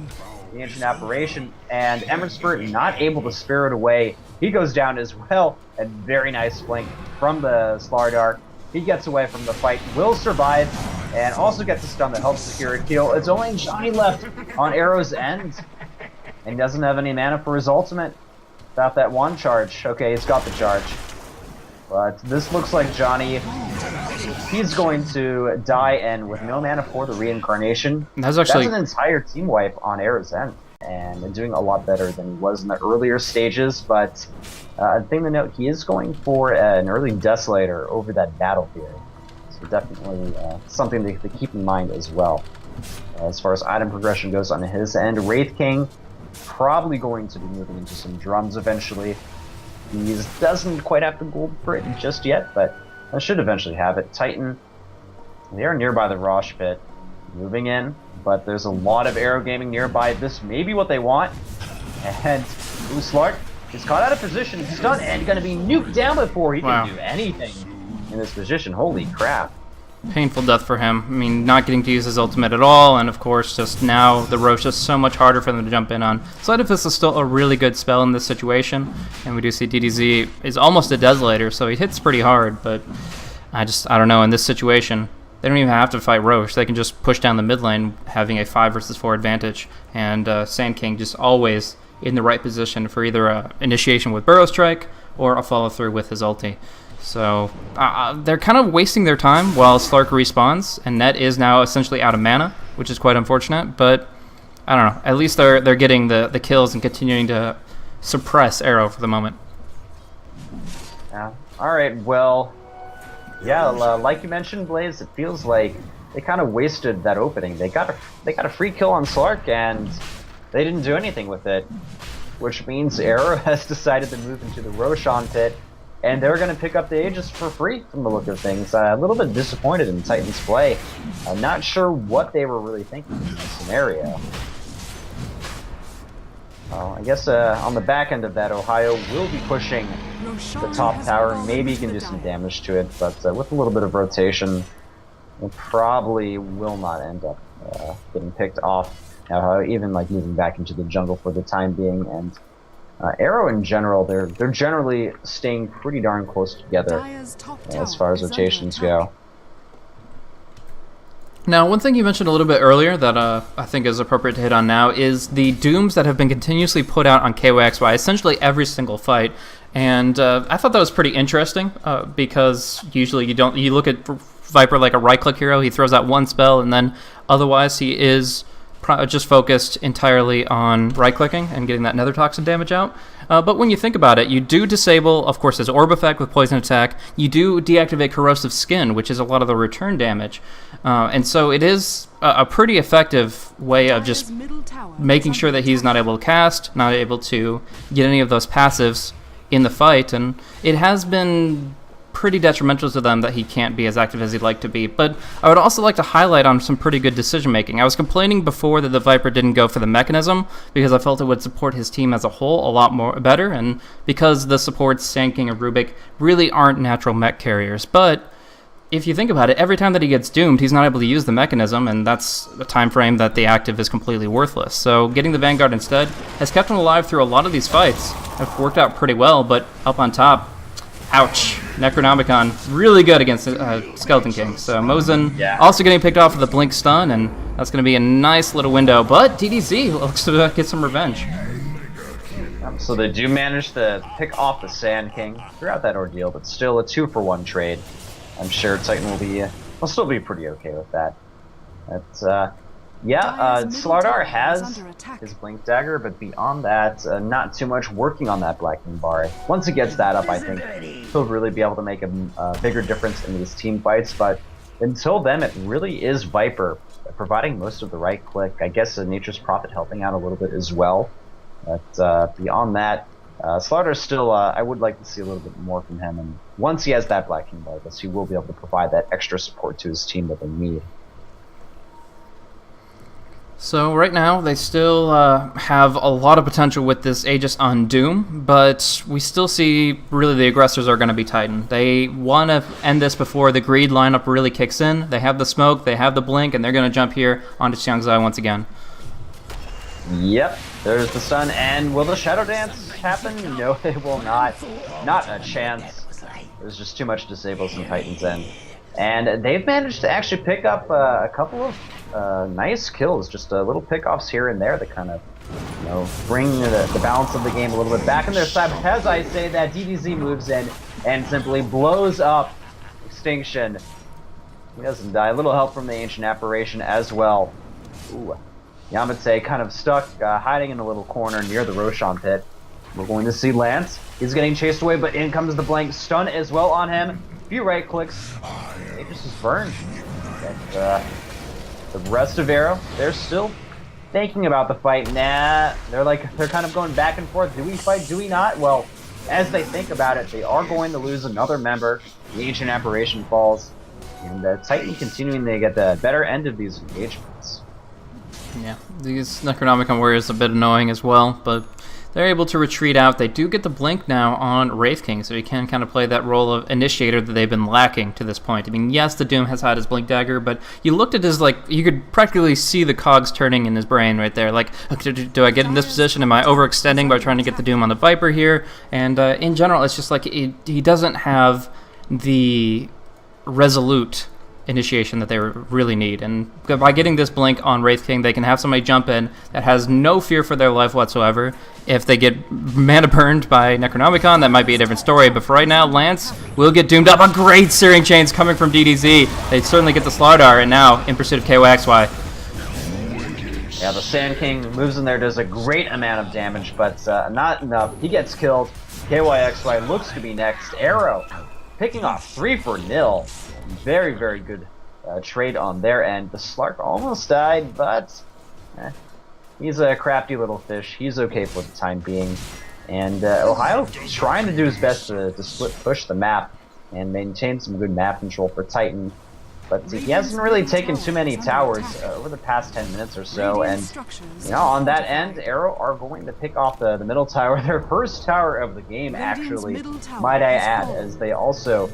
the Ancient Apparition, and Emerspert not able to spare it away. He goes down as well, and very nice flank from the Slardar. He gets away from the fight, will survive, and also gets a stun that helps secure a kill. It's only Johnny left on Arrow's end, and he doesn't have any mana for his ultimate. Without that one charge. Okay, he's got the charge. But this looks like Johnny, he's going to die, and with no mana for the reincarnation, that's an entire team wipe on Arrow's end, and doing a lot better than he was in the earlier stages. But a thing to note, he is going for an early Desolator over that Battlefield, so definitely something to keep in mind as well. As far as item progression goes on his end, Wraith King probably going to be moving into some drums eventually. He doesn't quite have the gold for it just yet, but I should eventually have it. Titan, they are nearby the Rosh Pit, moving in, but there's a lot of Arrow Gaming nearby. This may be what they want, and Slark is caught out of position, stunned, and going to be nuked down before he can do anything in this position. Holy crap. Painful death for him. I mean, not getting to use his ultimate at all, and of course, just now the Rosh is so much harder for them to jump in on. Sleight of Fist is still a really good spell in this situation, and we do see DDZ is almost a Desolator, so he hits pretty hard, but I don't know, in this situation, they don't even have to fight Rosh. They can just push down the mid lane, having a 5 versus 4 advantage, and Sand King just always in the right position for either a initiation with Burrow Strike or a follow-through with his ulti. So they're kind of wasting their time while Slark respawns, and Net is now essentially out of mana, which is quite unfortunate, but I don't know. At least they're getting the kills and continuing to suppress Arrow for the moment. Yeah. All right, well, yeah, like you mentioned, Blaze, it feels like they kind of wasted that opening. They got a free kill on Slark, and they didn't do anything with it, which means Arrow has decided to move into the Roshan pit, and they're going to pick up the Aegis for free from the look of things. A little bit disappointed in Titan's play. Not sure what they were really thinking in this scenario. I guess on the back end of that, Ohio will be pushing the top tower. Maybe he can do some damage to it, but with a little bit of rotation, it probably will not end up getting picked off. Now, even like moving back into the jungle for the time being, and Arrow in general, they're generally staying pretty darn close together as far as rotations go. Now, one thing you mentioned a little bit earlier that I think is appropriate to hit on now is the dooms that have been continuously put out on KYXY, essentially every single fight. And I thought that was pretty interesting because usually you look at Viper like a right-click hero. He throws out one spell, and then otherwise he is just focused entirely on right-clicking and getting that Nether Toxin damage out. But when you think about it, you do disable, of course, his Orb effect with Poison Attack. You do deactivate Corrosive Skin, which is a lot of the return damage. And so it is a pretty effective way of just making sure that he's not able to cast, not able to get any of those passives in the fight. And it has been pretty detrimental to them that he can't be as active as he'd like to be. But I would also like to highlight on some pretty good decision making. I was complaining before that the Viper didn't go for the mechanism because I felt it would support his team as a whole a lot more better, and because the supports Sand King and Rubik really aren't natural mech carriers. But if you think about it, every time that he gets doomed, he's not able to use the mechanism, and that's a time frame that the active is completely worthless. So getting the Vanguard instead has kept him alive through a lot of these fights. Have worked out pretty well, but up on top, ouch. Necronomicon, really good against Skeleton King. So Mosin also getting picked off with the Blink Stun, and that's going to be a nice little window. But DDZ looks to get some revenge. So they do manage to pick off the Sand King throughout that ordeal, but still a 2-for-1 trade. I'm sure Titan will still be pretty okay with that. That's Slardar has his Blink Dagger, but beyond that, not too much working on that Blackening Bar. Once he gets that up, I think he'll really be able to make a bigger difference in these team fights, but until then, it really is Viper providing most of the right click. I guess Nature's Prophet helping out a little bit as well. But beyond that, Slardar still, I would like to see a little bit more from him, and once he has that Blackening Bar, I guess he will be able to provide that extra support to his team that they need. So right now, they still have a lot of potential with this Aegis on Doom, but we still see really the aggressors are going to be Titan. They want to end this before the Greed lineup really kicks in. They have the smoke, they have the blink, and they're going to jump here onto Xiangzai once again. Yep, there's the stun, and will the Shadow Dance happen? No, it will not. Not a chance. There's just too much disables in Titan's end. And they've managed to actually pick up a couple of nice kills, just little pickoffs here and there that kind of, bring the balance of the game a little bit back on their side. But as I say that, DDZ moves in and simply blows up Extinction. He doesn't die. A little help from the Ancient Apparition as well. Ooh. Yamate kind of stuck, hiding in a little corner near the Roshan pit. We're going to see Lance. He's getting chased away, but in comes the Blank Stun as well on him. Few right clicks. Aegis is burned. And, the rest of Arrow, they're still thinking about the fight. Nah, they're kind of going back and forth. Do we fight? Do we not? Well, as they think about it, they are going to lose another member. The Ancient Apparition falls, and Titan continuing to get the better end of these engagements. Yeah, these Necronomicon warriors are a bit annoying as well, but they're able to retreat out. They do get the blink now on Wraith King, so he can kind of play that role of initiator that they've been lacking to this point. I mean, yes, the Doom has had his blink dagger, but you looked at his, you could practically see the cogs turning in his brain right there. Like, do I get in this position? Am I overextending by trying to get the Doom on the Viper here? And in general, it's just like he doesn't have the resolute initiation that they really need. And by getting this blink on Wraith King, they can have somebody jump in that has no fear for their life whatsoever. If they get mana burned by Necronomicon, that might be a different story. But for right now, Lance will get doomed up. A great Searing Chains coming from DDZ. They certainly get the Slardar, and now in pursuit of KYXY. Yeah, the Sand King moves in there, does a great amount of damage, but not enough. He gets killed. KYXY looks to be next. Arrow picking off 3 for nil. Very, very good trade on their end. The Slark almost died, but he's a crafty little fish. He's okay for the time being. And Ohio trying to do his best to split push the map and maintain some good map control for Titan. But he hasn't really taken too many towers over the past 10 minutes or so, and on that end, Arrow are going to pick off the middle tower, their first tower of the game, actually, might I add, as they also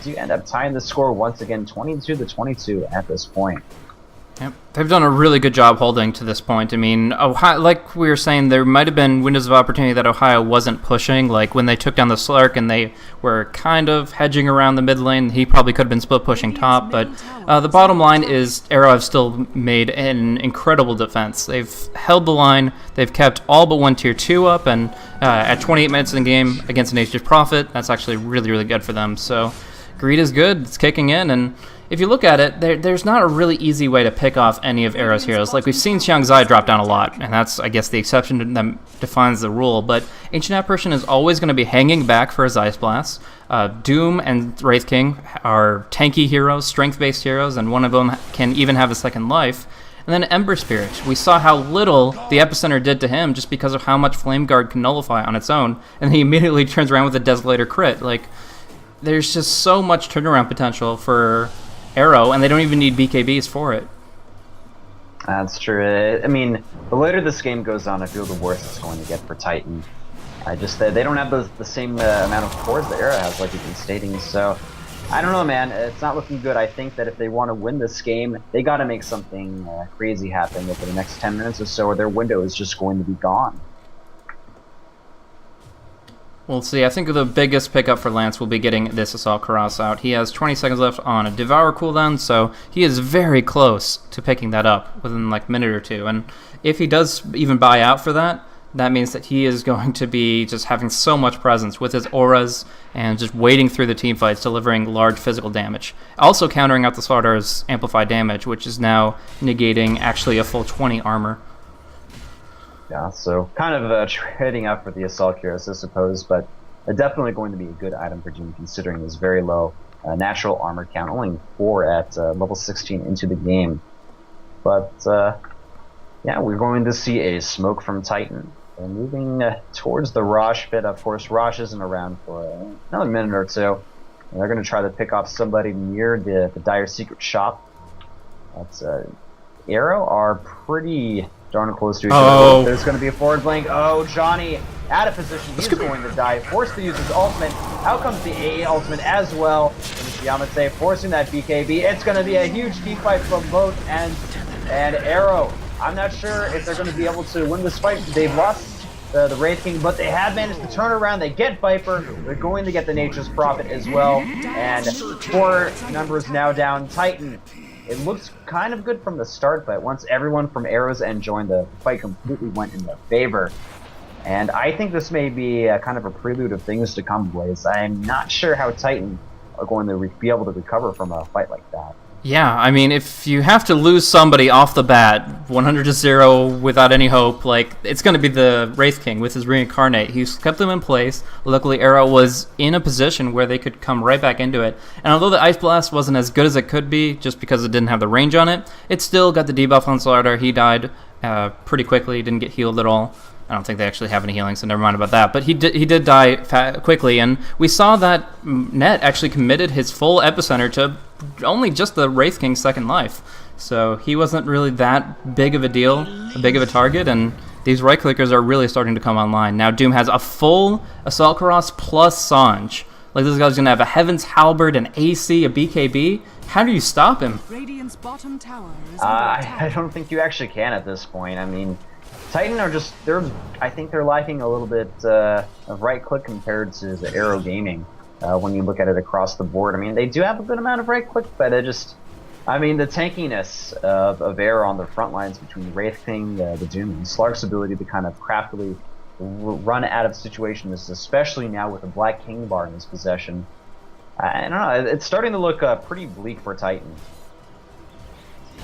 do end up tying the score once again, 22-22 at this point. Yep. They've done a really good job holding to this point. I mean, Ohio, like we were saying, there might have been windows of opportunity that Ohio wasn't pushing, like when they took down the Slark and they were kind of hedging around the mid lane. He probably could have been split pushing top, but the bottom line is Arrow have still made an incredible defense. They've held the line, they've kept all but one tier 2 up, and at 28 minutes in the game against an Nature's Prophet, that's actually really, really good for them. So greed is good, it's kicking in, and if you look at it, there's not a really easy way to pick off any of Arrow's heroes. Like, we've seen Xiang Zai drop down a lot, and that's, I guess, the exception that defines the rule. But Ancient Apparition is always going to be hanging back for his Ice Blast. Doom and Wraith King are tanky heroes, strength-based heroes, and one of them can even have a second life. And then Ember Spirit. We saw how little the Epicenter did to him just because of how much Flame Guard can nullify on its own, and he immediately turns around with a Desolator crit. Like, there's just so much turnaround potential for Arrow, and they don't even need BKBs for it. That's true. I mean, the later this game goes on, I feel the worse it's going to get for Titan. They don't have the same amount of cores that Arrow has, like you've been stating, so I don't know, man. It's not looking good. I think that if they want to win this game, they got to make something crazy happen over the next 10 minutes or so, or their window is just going to be gone. We'll see. I think the biggest pickup for Lance will be getting this Assault Cuirass out. He has 20 seconds left on a Devour cooldown, so he is very close to picking that up within like a minute or two. And if he does even buy out for that, that means that he is going to be just having so much presence with his auras and just wading through the team fights, delivering large physical damage. Also countering out the Slardar's amplified damage, which is now negating actually a full 20 armor. Yeah, so kind of trading up for the Assault Cuirass, I suppose, but definitely going to be a good item for Jim considering his very low natural armor count, only 4 at level 16 into the game. But yeah, we're going to see a smoke from Titan. They're moving towards the Rosh pit. Of course, Rosh isn't around for another minute or two. And they're going to try to pick off somebody near the Dire Secret shop. That's Arrow are pretty darn close to each other. There's going to be a forward blink. Oh, Johnny out of position. He's going to die. Forced to use his ultimate. Out comes the AA ultimate as well. Yamate forcing that BKB. It's going to be a huge team fight from both ends. And Arrow, I'm not sure if they're going to be able to win this fight. They've lost the Wraith King, but they have managed to turn around. They get Viper. They're going to get the Nature's Prophet as well. And 4 numbers now down. Titan. It looks kind of good from the start, but once everyone from Arrow's end joined, the fight completely went in their favor. And I think this may be kind of a prelude of things to come, Blaze. I'm not sure how Titan are going to be able to recover from a fight like that. Yeah, I mean, if you have to lose somebody off the bat, 100-0 without any hope, like, it's going to be the Wraith King with his Reincarnate. He's kept them in place. Luckily, Arrow was in a position where they could come right back into it. And although the Ice Blast wasn't as good as it could be, just because it didn't have the range on it, it still got the debuff on Slardar. He died pretty quickly, didn't get healed at all. I don't think they actually have any healing, so never mind about that. But he did die quickly, and we saw that Net actually committed his full Epicenter to only just the Wraith King's second life. So he wasn't really that big of a deal, big of a target, and these right-clickers are really starting to come online. Now Doom has a full Assault Cuirass plus Sange. Like, this guy's going to have a Heaven's Halberd, an AC, a BKB. How do you stop him? Radiant's bottom tower is I don't think you actually can at this point. I mean, Titan are just, I think they're lacking a little bit of right-click compared to the Arrow Gaming when you look at it across the board. I mean, they do have a good amount of right-click, but I mean, the tankiness of Air on the front lines between Wraith King, the Doom, and Slark's ability to kind of craftily run out of situations, especially now with a Black King bar in his possession. I don't know, it's starting to look pretty bleak for Titan.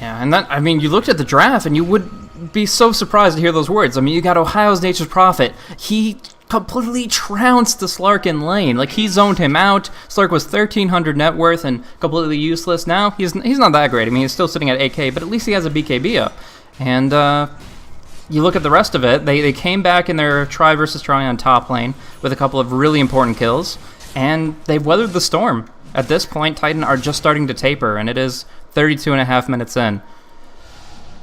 Yeah, and that, I mean, you looked at the draft and you would be so surprised to hear those words. I mean, you got Ohio's Nature's Prophet. He completely trounced the Slark in lane. Like, he zoned him out. Slark was 1,300 net worth and completely useless. Now, he's not that great. I mean, he's still sitting at 8k, but at least he has a BKB up. And you look at the rest of it, they came back in their try versus try on top lane with a couple of really important kills, and they've weathered the storm. At this point, Titan are just starting to taper, and it is 32.5 minutes in.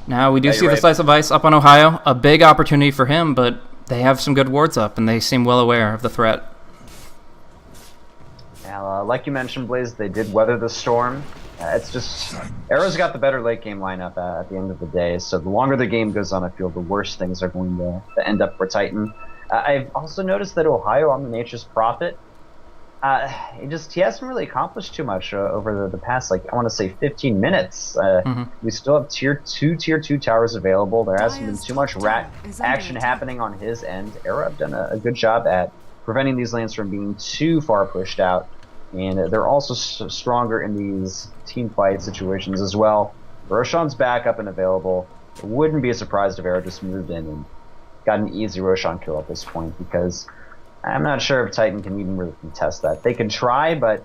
Now, we do see the Slice of Ice up on Ohio. A big opportunity for him, but they have some good wards up, and they seem well aware of the threat. Now, like you mentioned, Blaze, they did weather the storm. It's just, Arrow's got the better late game lineup at the end of the day, so the longer the game goes on, I feel the worse things are going to end up for Titan. I've also noticed that Ohio on the Nature's Prophet, he hasn't really accomplished too much over the past, like, I want to say 15 minutes. We still have tier 2 towers available. There hasn't been too much rat action happening on his end. Arrow have done a good job at preventing these lanes from being too far pushed out, and they're also stronger in these team fight situations as well. Roshan's back up and available. It wouldn't be a surprise if Arrow just moved in and got an easy Roshan kill at this point, because I'm not sure if Titan can even really contest that. They can try, but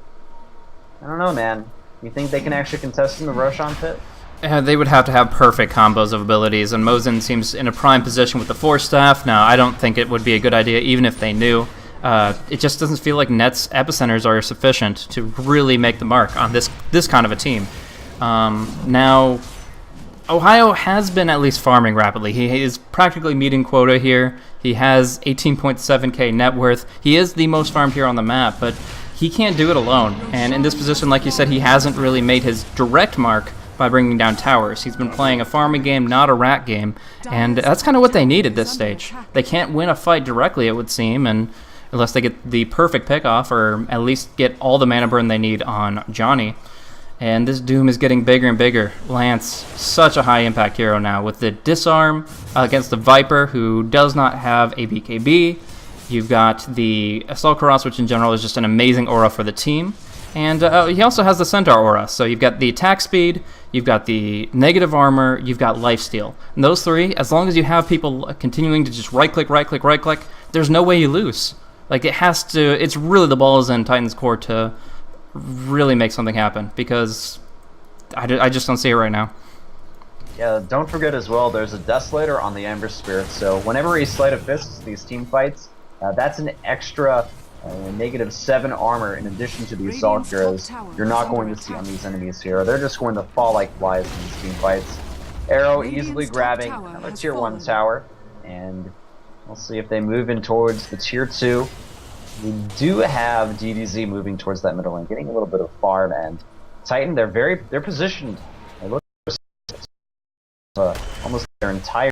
I don't know, man. You think they can actually contest in the Roshan pit? They would have to have perfect combos of abilities, and Mosin seems in a prime position with the Force Staff. Now, I don't think it would be a good idea, even if they knew. It just doesn't feel like Net's epicenters are sufficient to really make the mark on this kind of a team. Now, Ohio has been at least farming rapidly. He is practically meeting quota here. He has 18.7k net worth. He is the most farmed here on the map, but he can't do it alone. And in this position, like you said, he hasn't really made his direct mark by bringing down towers. He's been playing a farming game, not a rat game, and that's kind of what they need at this stage. They can't win a fight directly, it would seem, and unless they get the perfect pickoff, or at least get all the mana burn they need on Johnny. And this Doom is getting bigger and bigger. Lance, such a high impact hero now, with the disarm against the Viper, who does not have a BKB. You've got the Assault Karas, which in general is just an amazing aura for the team. And he also has the Centaur aura. So you've got the attack speed, you've got the negative armor, you've got lifesteal. And those three, as long as you have people continuing to just right click, there's no way you lose. Like, it's really the ball is in Titan's court to really make something happen, because I just don't see it right now. Yeah, don't forget as well, there's a Desolator on the Ember Spirit, so whenever he Sleight of Fists these team fights, that's an extra -7 armor in addition to the Assault Heroes you're not going to see on these enemies here. They're just going to fall like flies in these team fights. Arrow easily grabbing another tier 1 tower, and we'll see if they move in towards the tier 2. We do have DDZ moving towards that middle lane, getting a little bit of farm, and Titan, they're positioned. They look almost their entire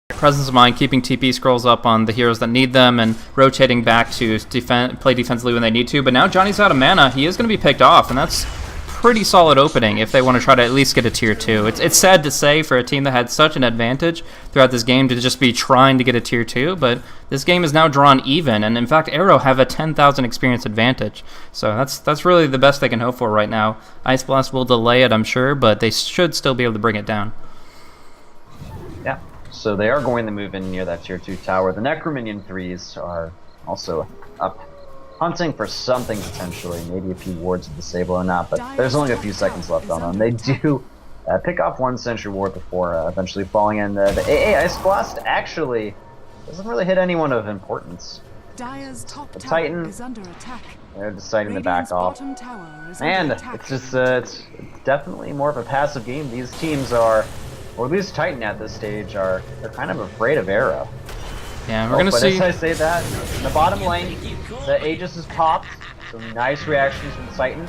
presence of mind, keeping TP scrolls up on the heroes that need them, and rotating back to play defensively when they need to. But now Johnny's out of mana. He is going to be picked off, and that's pretty solid opening if they want to try to at least get a tier 2. It's sad to say for a team that had such an advantage throughout this game to just be trying to get a tier 2, but this game is now drawn even, and in fact Arrow have a 10,000 experience advantage. So that's really the best they can hope for right now. Ice Blast will delay it, I'm sure, but they should still be able to bring it down. Yeah, so they are going to move in near that tier 2 tower. The Necrominion 3s are also up, hunting for something potentially, maybe a few wards of disable or not, but there's only a few seconds left on them. They do pick off one sentry ward before eventually falling in. The AA Ice Blast actually doesn't really hit anyone of importance. The Titan, they're deciding to back off. And it's just it's definitely more of a passive game. These teams are, or at least Titan at this stage, they're kind of afraid of Arrow. Yeah, we're gonna see. As I say that, in the bottom lane, the Aegis is popped. Some nice reactions from Titan.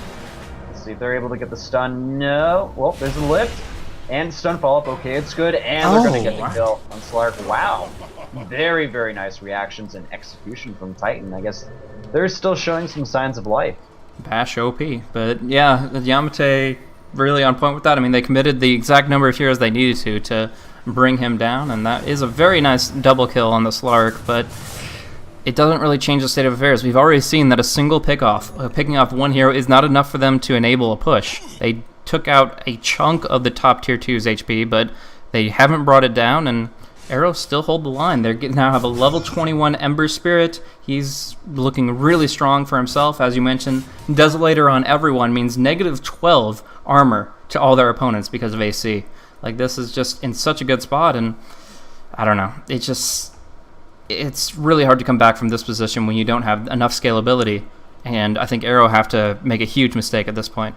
Let's see if they're able to get the stun. No. Well, there's a lift. And stun follow-up, okay, it's good, and they're going to get the wow. kill on Slark. Wow. Very, very nice reactions and execution from Titan. I guess they're still showing some signs of life. Bash OP. But yeah, the Yamate really on point with that. I mean, they committed the exact number of heroes they needed to bring him down, and that is a very nice double kill on the Slark, but it doesn't really change the state of affairs. We've already seen that a single picking off one hero is not enough for them to enable a push. They took out a chunk of the top tier 2's HP, but they haven't brought it down, and Arrow still hold the line. They now have a level 21 Ember Spirit. He's looking really strong for himself, as you mentioned. Desolator on everyone means negative 12 armor to all their opponents because of AC. Like, this is just in such a good spot, and I don't know. It's really hard to come back from this position when you don't have enough scalability, and I think Arrow have to make a huge mistake at this point.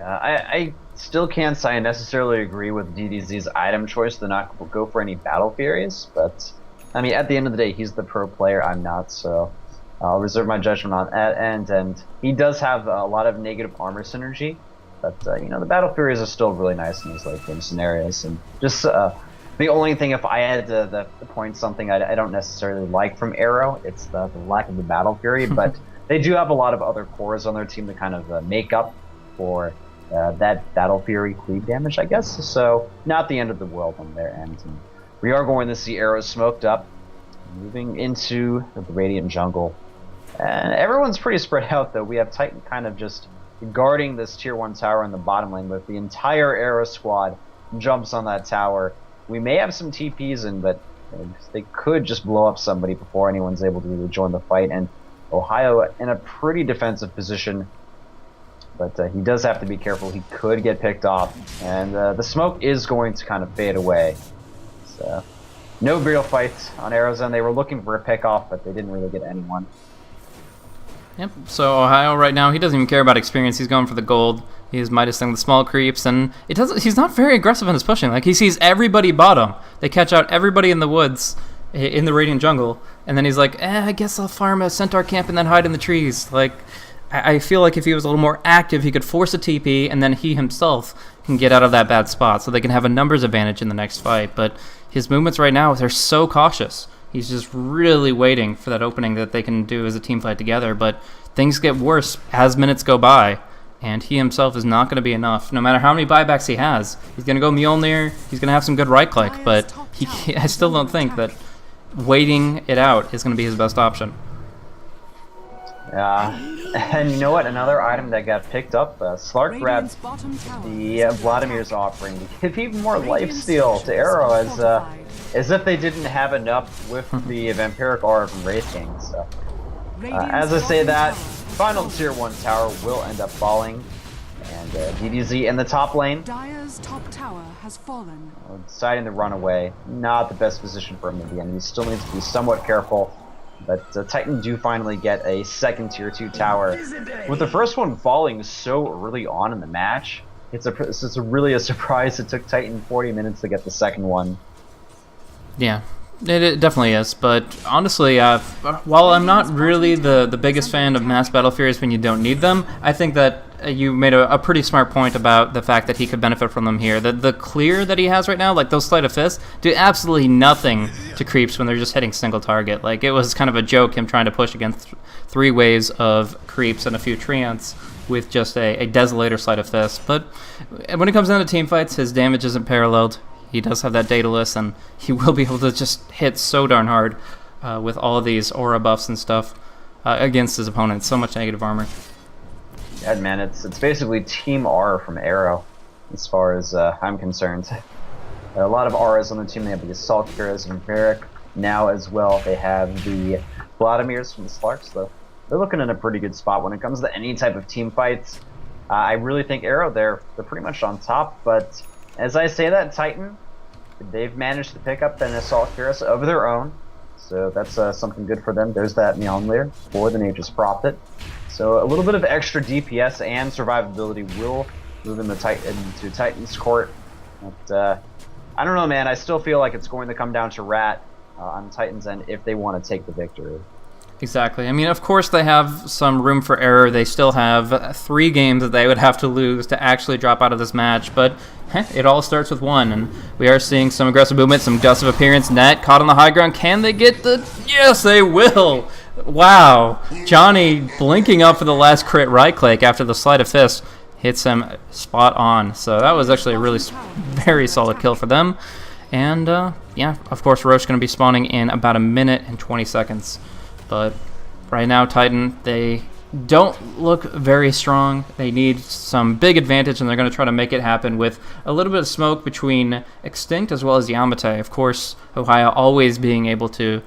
I still can't say I necessarily agree with DDZ's item choice to not go for any Battle Furies, but I mean, at the end of the day, he's the pro player, I'm not, so I'll reserve my judgment on that end, and he does have a lot of negative armor synergy, but you know, the Battle Furies are still really nice in these late game scenarios, and just the only thing, if I had to point something I don't necessarily like from Arrow, it's the lack of the Battle Fury, but they do have a lot of other cores on their team to kind of make up for that Battle Fury cleave damage, I guess. So not the end of the world on their end. And we are going to see Arrows smoked up, moving into the Radiant jungle. And everyone's pretty spread out, though. We have Titan kind of just guarding this tier 1 tower in the bottom lane, with the entire Arrow squad jumps on that tower. We may have some TPs in, but they could just blow up somebody before anyone's able to really join the fight. And Ohio in a pretty defensive position, but he does have to be careful. He could get picked off, and the smoke is going to kind of fade away. So no real fights on Arrow's end. They were looking for a pick off, but they didn't really get anyone. Yep, so Ohio right now, he doesn't even care about experience. He's going for the gold. He's Midasing the small creeps, and he's not very aggressive in his pushing. Like, he sees everybody bottom. They catch out everybody in the woods, in the Radiant jungle, and then he's like, I guess I'll farm a Centaur camp and then hide in the trees. Like, I feel like if he was a little more active, he could force a TP, and then he himself can get out of that bad spot, so they can have a numbers advantage in the next fight. But his movements right now, they're so cautious. He's just really waiting for that opening that they can do as a team fight together. But things get worse as minutes go by, and he himself is not going to be enough. No matter how many buybacks he has, he's going to go Mjolnir, he's going to have some good right-click, but I still don't think that waiting it out is going to be his best option. And you know what? Another item that got picked up, Slark grabbed the Vladimir's offering to give even more lifesteal to Arrow, as if they didn't have enough with the Vampiric Aura from Wraith King. So, as I say that, final tier 1 tower will end up falling, and DDZ in the top lane, Dire's top tower has fallen. deciding to run away. Not the best position for him at the end. He still needs to be somewhat careful. But Titan do finally get a second tier 2 tower. With the first one falling so early on in the match, it's really a surprise it took Titan 40 minutes to get the second one. Yeah, it definitely is. But honestly, while I'm not really the biggest fan of mass Battle Furies when you don't need them, I think that you made a pretty smart point about the fact that he could benefit from them here. The clear that he has right now, like those Sleight of Fist, do absolutely nothing to creeps when they're just hitting single target. Like, it was kind of a joke him trying to push against 3 waves of creeps and a few treants with just a Desolator Sleight of Fist. But when it comes down to team fights, his damage isn't paralleled. He does have that Daedalus, and he will be able to just hit so darn hard with all of these aura buffs and stuff against his opponents. So much negative armor. Yeah, man, it's basically Team R from Arrow, as far as I'm concerned. A lot of auras on the team. They have the Assault Heroes and Vampiric. Now as well, they have the Vladimirs from the Slarks, so they're looking in a pretty good spot when it comes to any type of team fights. I really think Arrow, they're pretty much on top, but as I say that, Titan, they've managed to pick up an Assault Heroes of their own, so that's something good for them. There's that Mjolnir for the Nature's Prophet. So a little bit of extra DPS and survivability will move into Titan's court. But, I don't know, man. I still feel like it's going to come down to Rat on Titan's end if they want to take the victory. Exactly. I mean, of course, they have some room for error. They still have 3 games that they would have to lose to actually drop out of this match. But it all starts with one, and we are seeing some aggressive movement, some aggressive appearance. Net caught on the high ground. Can they get the... Yes, they will! Wow. Johnny blinking up for the last crit right click after the sleight of fist hits him spot on. So that was actually a really very solid kill for them. And, yeah, of course, Roche going to be spawning in about 1 minute and 20 seconds. But right now, Titan, they don't look very strong. They need some big advantage, and they're going to try to make it happen with a little bit of smoke between Extinct as well as Yamate. Of course, Ohio always being able to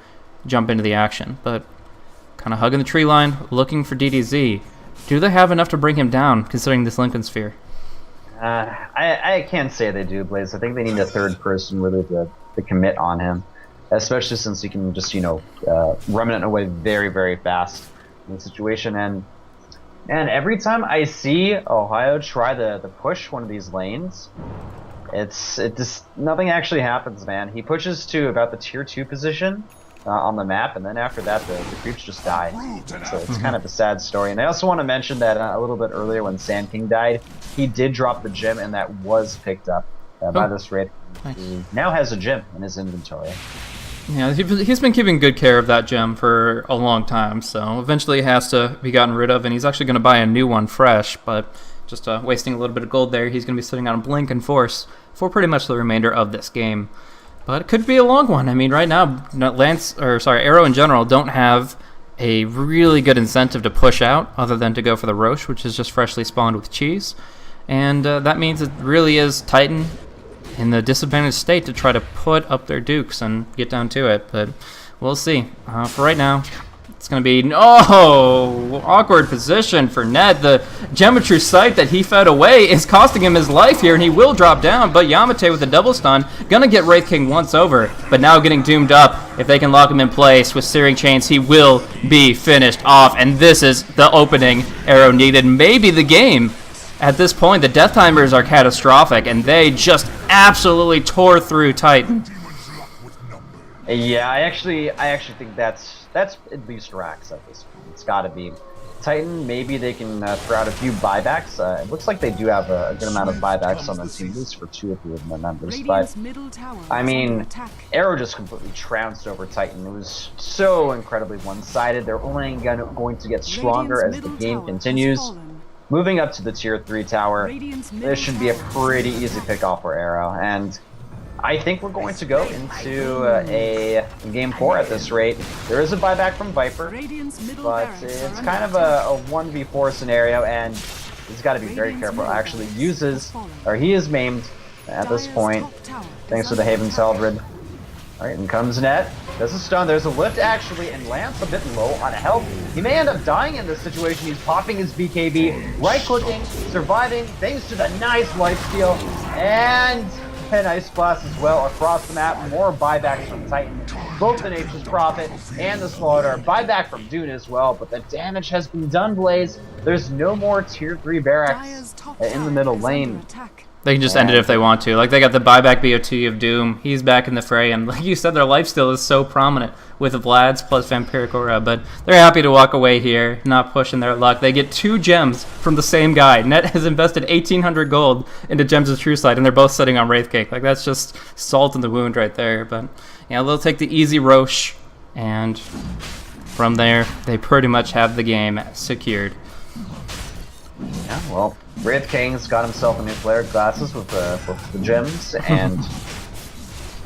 jump into the action. But kind of hugging the tree line, looking for DDZ. Do they have enough to bring him down, considering this Lincoln Sphere? I can't say they do, Blaze. I think they need a third person really to commit on him. Especially since he can just, remnant away very, very fast in the situation. And every time I see Ohio try to push one of these lanes, it just nothing actually happens, man. He pushes to about the tier 2 position on the map, and then after that, the creeps just die. So it's kind of a sad story. And I also want to mention that a little bit earlier when Sand King died, he did drop the gem, and that was picked up by this raid. Nice. He now has a gem in his inventory. Yeah, he's been keeping good care of that gem for a long time, so eventually it has to be gotten rid of, and he's actually going to buy a new one fresh, but just wasting a little bit of gold there. He's going to be sitting on a Blink and Force for pretty much the remainder of this game. But it could be a long one. I mean, right now, Arrow in general don't have a really good incentive to push out other than to go for the Roche, which is just freshly spawned with cheese. And that means it really is Titan in the disadvantaged state to try to put up their dukes and get down to it, but we'll see. For right now, it's going to be awkward position for Ned. The Geometry Sight that he fed away is costing him his life here, and he will drop down, but Yamate with the double stun, going to get Wraith King once over, but now getting doomed up. If they can lock him in place with Searing Chains, he will be finished off, and this is the opening Arrow needed, maybe the game. At this point, the death timers are catastrophic, and they just absolutely tore through Titan. Yeah, I actually think that's at least Rax at this point. It's got to be Titan. Maybe they can throw out a few buybacks. It looks like they do have a good amount of buybacks on the team, at least for 2 or 3 of their members. But I mean, Arrow just completely trounced over Titan. It was so incredibly one-sided. They're only going to get stronger as the game continues. Moving up to the tier 3 tower, this should be a pretty easy pick-off for Arrow, and I think we're going to go into a game 4 at this rate. There is a buyback from Viper, but it's kind of a 1v4 scenario, and he's got to be very careful. Actually he is maimed at this point, thanks to the Haven's Eldred. Alright, and comes Net. There's a stun, there's a lift actually, and Lance a bit low on health. He may end up dying in this situation. He's popping his BKB, right-clicking, surviving, thanks to the nice lifesteal, and a nice blast as well across the map. More buybacks from Titan. Both the Nature's Prophet and the Slaughter. Buyback from Dune as well, but the damage has been done, Blaze. There's no more tier 3 barracks in the middle lane. They can just end it if they want to. Like, they got the buyback BOT of Doom. He's back in the fray, and like you said, their lifesteal is so prominent with the Vlad's plus Vampiric Aura, but they're happy to walk away here, not pushing their luck. They get 2 gems from the same guy. Net has invested 1,800 gold into Gems of True Sight, and they're both sitting on Wraith Cake. Like, that's just salt in the wound right there. But yeah, they'll take the easy Roche, and from there, they pretty much have the game secured. Yeah, well, Wraith King's got himself a new flare glasses with the gems, and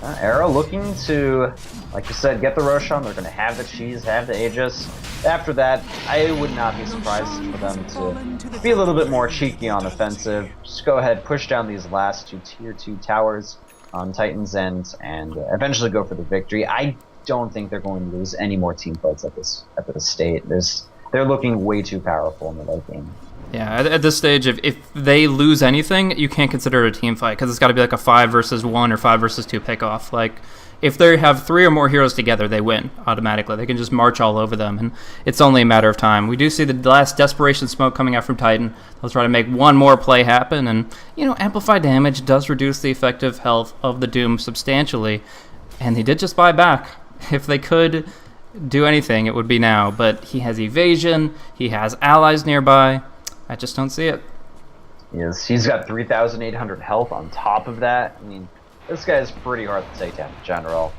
Arrow looking to, like you said, get the Roche on. They're going to have the cheese, have the Aegis. After that, I would not be surprised for them to be a little bit more cheeky on offensive. Just go ahead, push down these last 2 tier 2 towers on Titan's end, and eventually go for the victory. I don't think they're going to lose any more team fights at this state. They're looking way too powerful in the late game. Yeah, at this stage, if they lose anything, you can't consider it a team fight, because it's got to be like a 5 versus 1 or 5 versus 2 pickoff. Like, if they have 3 or more heroes together, they win automatically. They can just march all over them, and it's only a matter of time. We do see the last Desperation Smoke coming out from Titan. They'll try to make one more play happen, and, amplified damage does reduce the effective health of the Doom substantially, and they did just buy back. If they could do anything, it would be now. But he has evasion. He has allies nearby. I just don't see it. Yes, he's got 3,800 health on top of that. I mean, this guy is pretty hard to take down in general.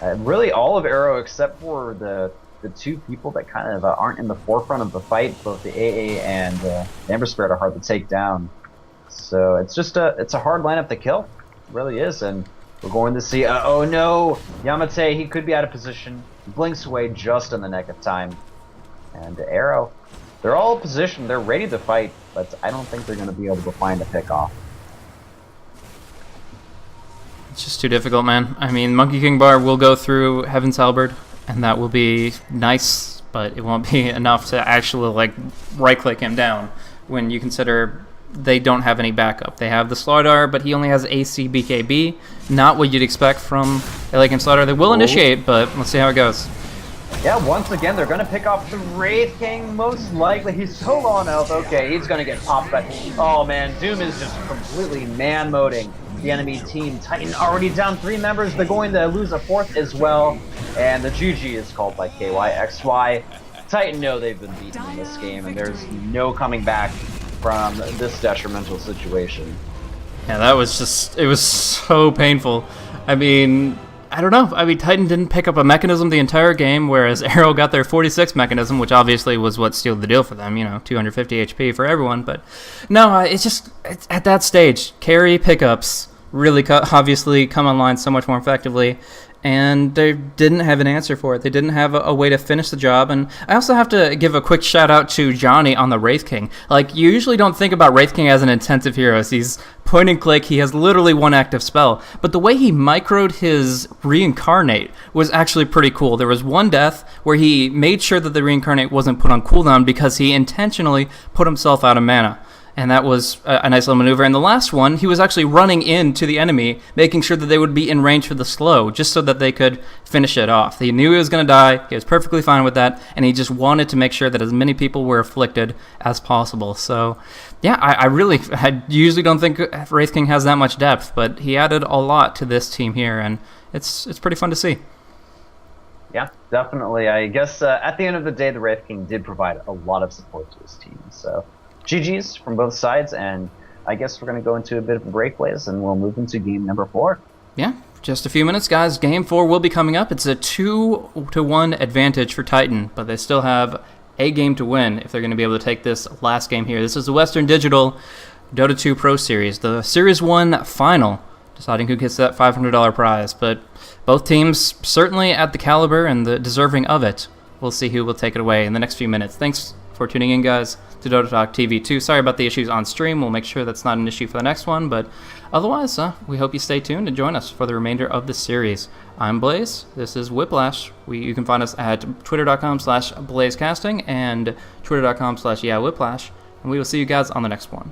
Really, all of Arrow except for the two people that kind of aren't in the forefront of the fight. Both the AA and the Amber Spirit are hard to take down. So it's just it's a hard lineup to kill. It really is, and we're going to see. Oh no, Yamate, he could be out of position. He blinks away just in the nick of time, and Arrow. They're all positioned, they're ready to fight, but I don't think they're going to be able to find a pick-off. It's just too difficult, man. I mean, Monkey King Bar will go through Heaven's Halberd, and that will be nice, but it won't be enough to actually, like, right-click him down when you consider they don't have any backup. They have the Slardar, but he only has AC BKB, not what you'd expect from a Lake and Slardar. They will initiate, but let's see how it goes. Yeah, once again, they're going to pick off the Wraith King, most likely. He's so low on health. Okay, he's going to get popped, but oh man, Doom is just completely man-moding the enemy team. Titan already down 3 members. They're going to lose a 4th as well, and the GG is called by KYXY. Titan know they've been beaten in this game, and there's no coming back from this detrimental situation. Yeah, that was just, it was so painful. I mean, I don't know. I mean, Titan didn't pick up a mechanism the entire game, whereas Arrow got their 46 mechanism, which obviously was what sealed the deal for them, 250 HP for everyone. But no, it's at that stage, carry pickups really obviously come online so much more effectively, and they didn't have an answer for it. They didn't have a way to finish the job. And I also have to give a quick shout out to Johnny on the Wraith King. Like, you usually don't think about Wraith King as an intensive hero. He's point and click. He has literally one active spell. But the way he microed his Reincarnate was actually pretty cool. There was one death where he made sure that the Reincarnate wasn't put on cooldown because he intentionally put himself out of mana. And that was a nice little maneuver. And the last one, he was actually running into the enemy, making sure that they would be in range for the slow, just so that they could finish it off. He knew he was going to die. He was perfectly fine with that. And he just wanted to make sure that as many people were afflicted as possible. So, yeah, I usually don't think Wraith King has that much depth, but he added a lot to this team here. And it's pretty fun to see. Yeah, definitely. I guess at the end of the day, the Wraith King did provide a lot of support to his team. So GG's from both sides, and I guess we're going to go into a bit of a break, Blaze, and we'll move into game number 4. Yeah, just a few minutes, guys. Game 4 will be coming up. It's a 2-1 advantage for Titan, but they still have a game to win if they're going to be able to take this last game here. This is the Western Digital Dota 2 Pro Series, the Series 1 final, deciding who gets that $500 prize. But both teams certainly at the caliber and the deserving of it. We'll see who will take it away in the next few minutes. Thanks for tuning in, guys, to Dota Talk TV 2. Sorry about the issues on stream. We'll make sure that's not an issue for the next one, but otherwise, we hope you stay tuned and join us for the remainder of the series. I'm Blaze. This is Whiplash. You can find us at twitter.com/blazecasting and twitter.com/whiplash, and we will see you guys on the next one.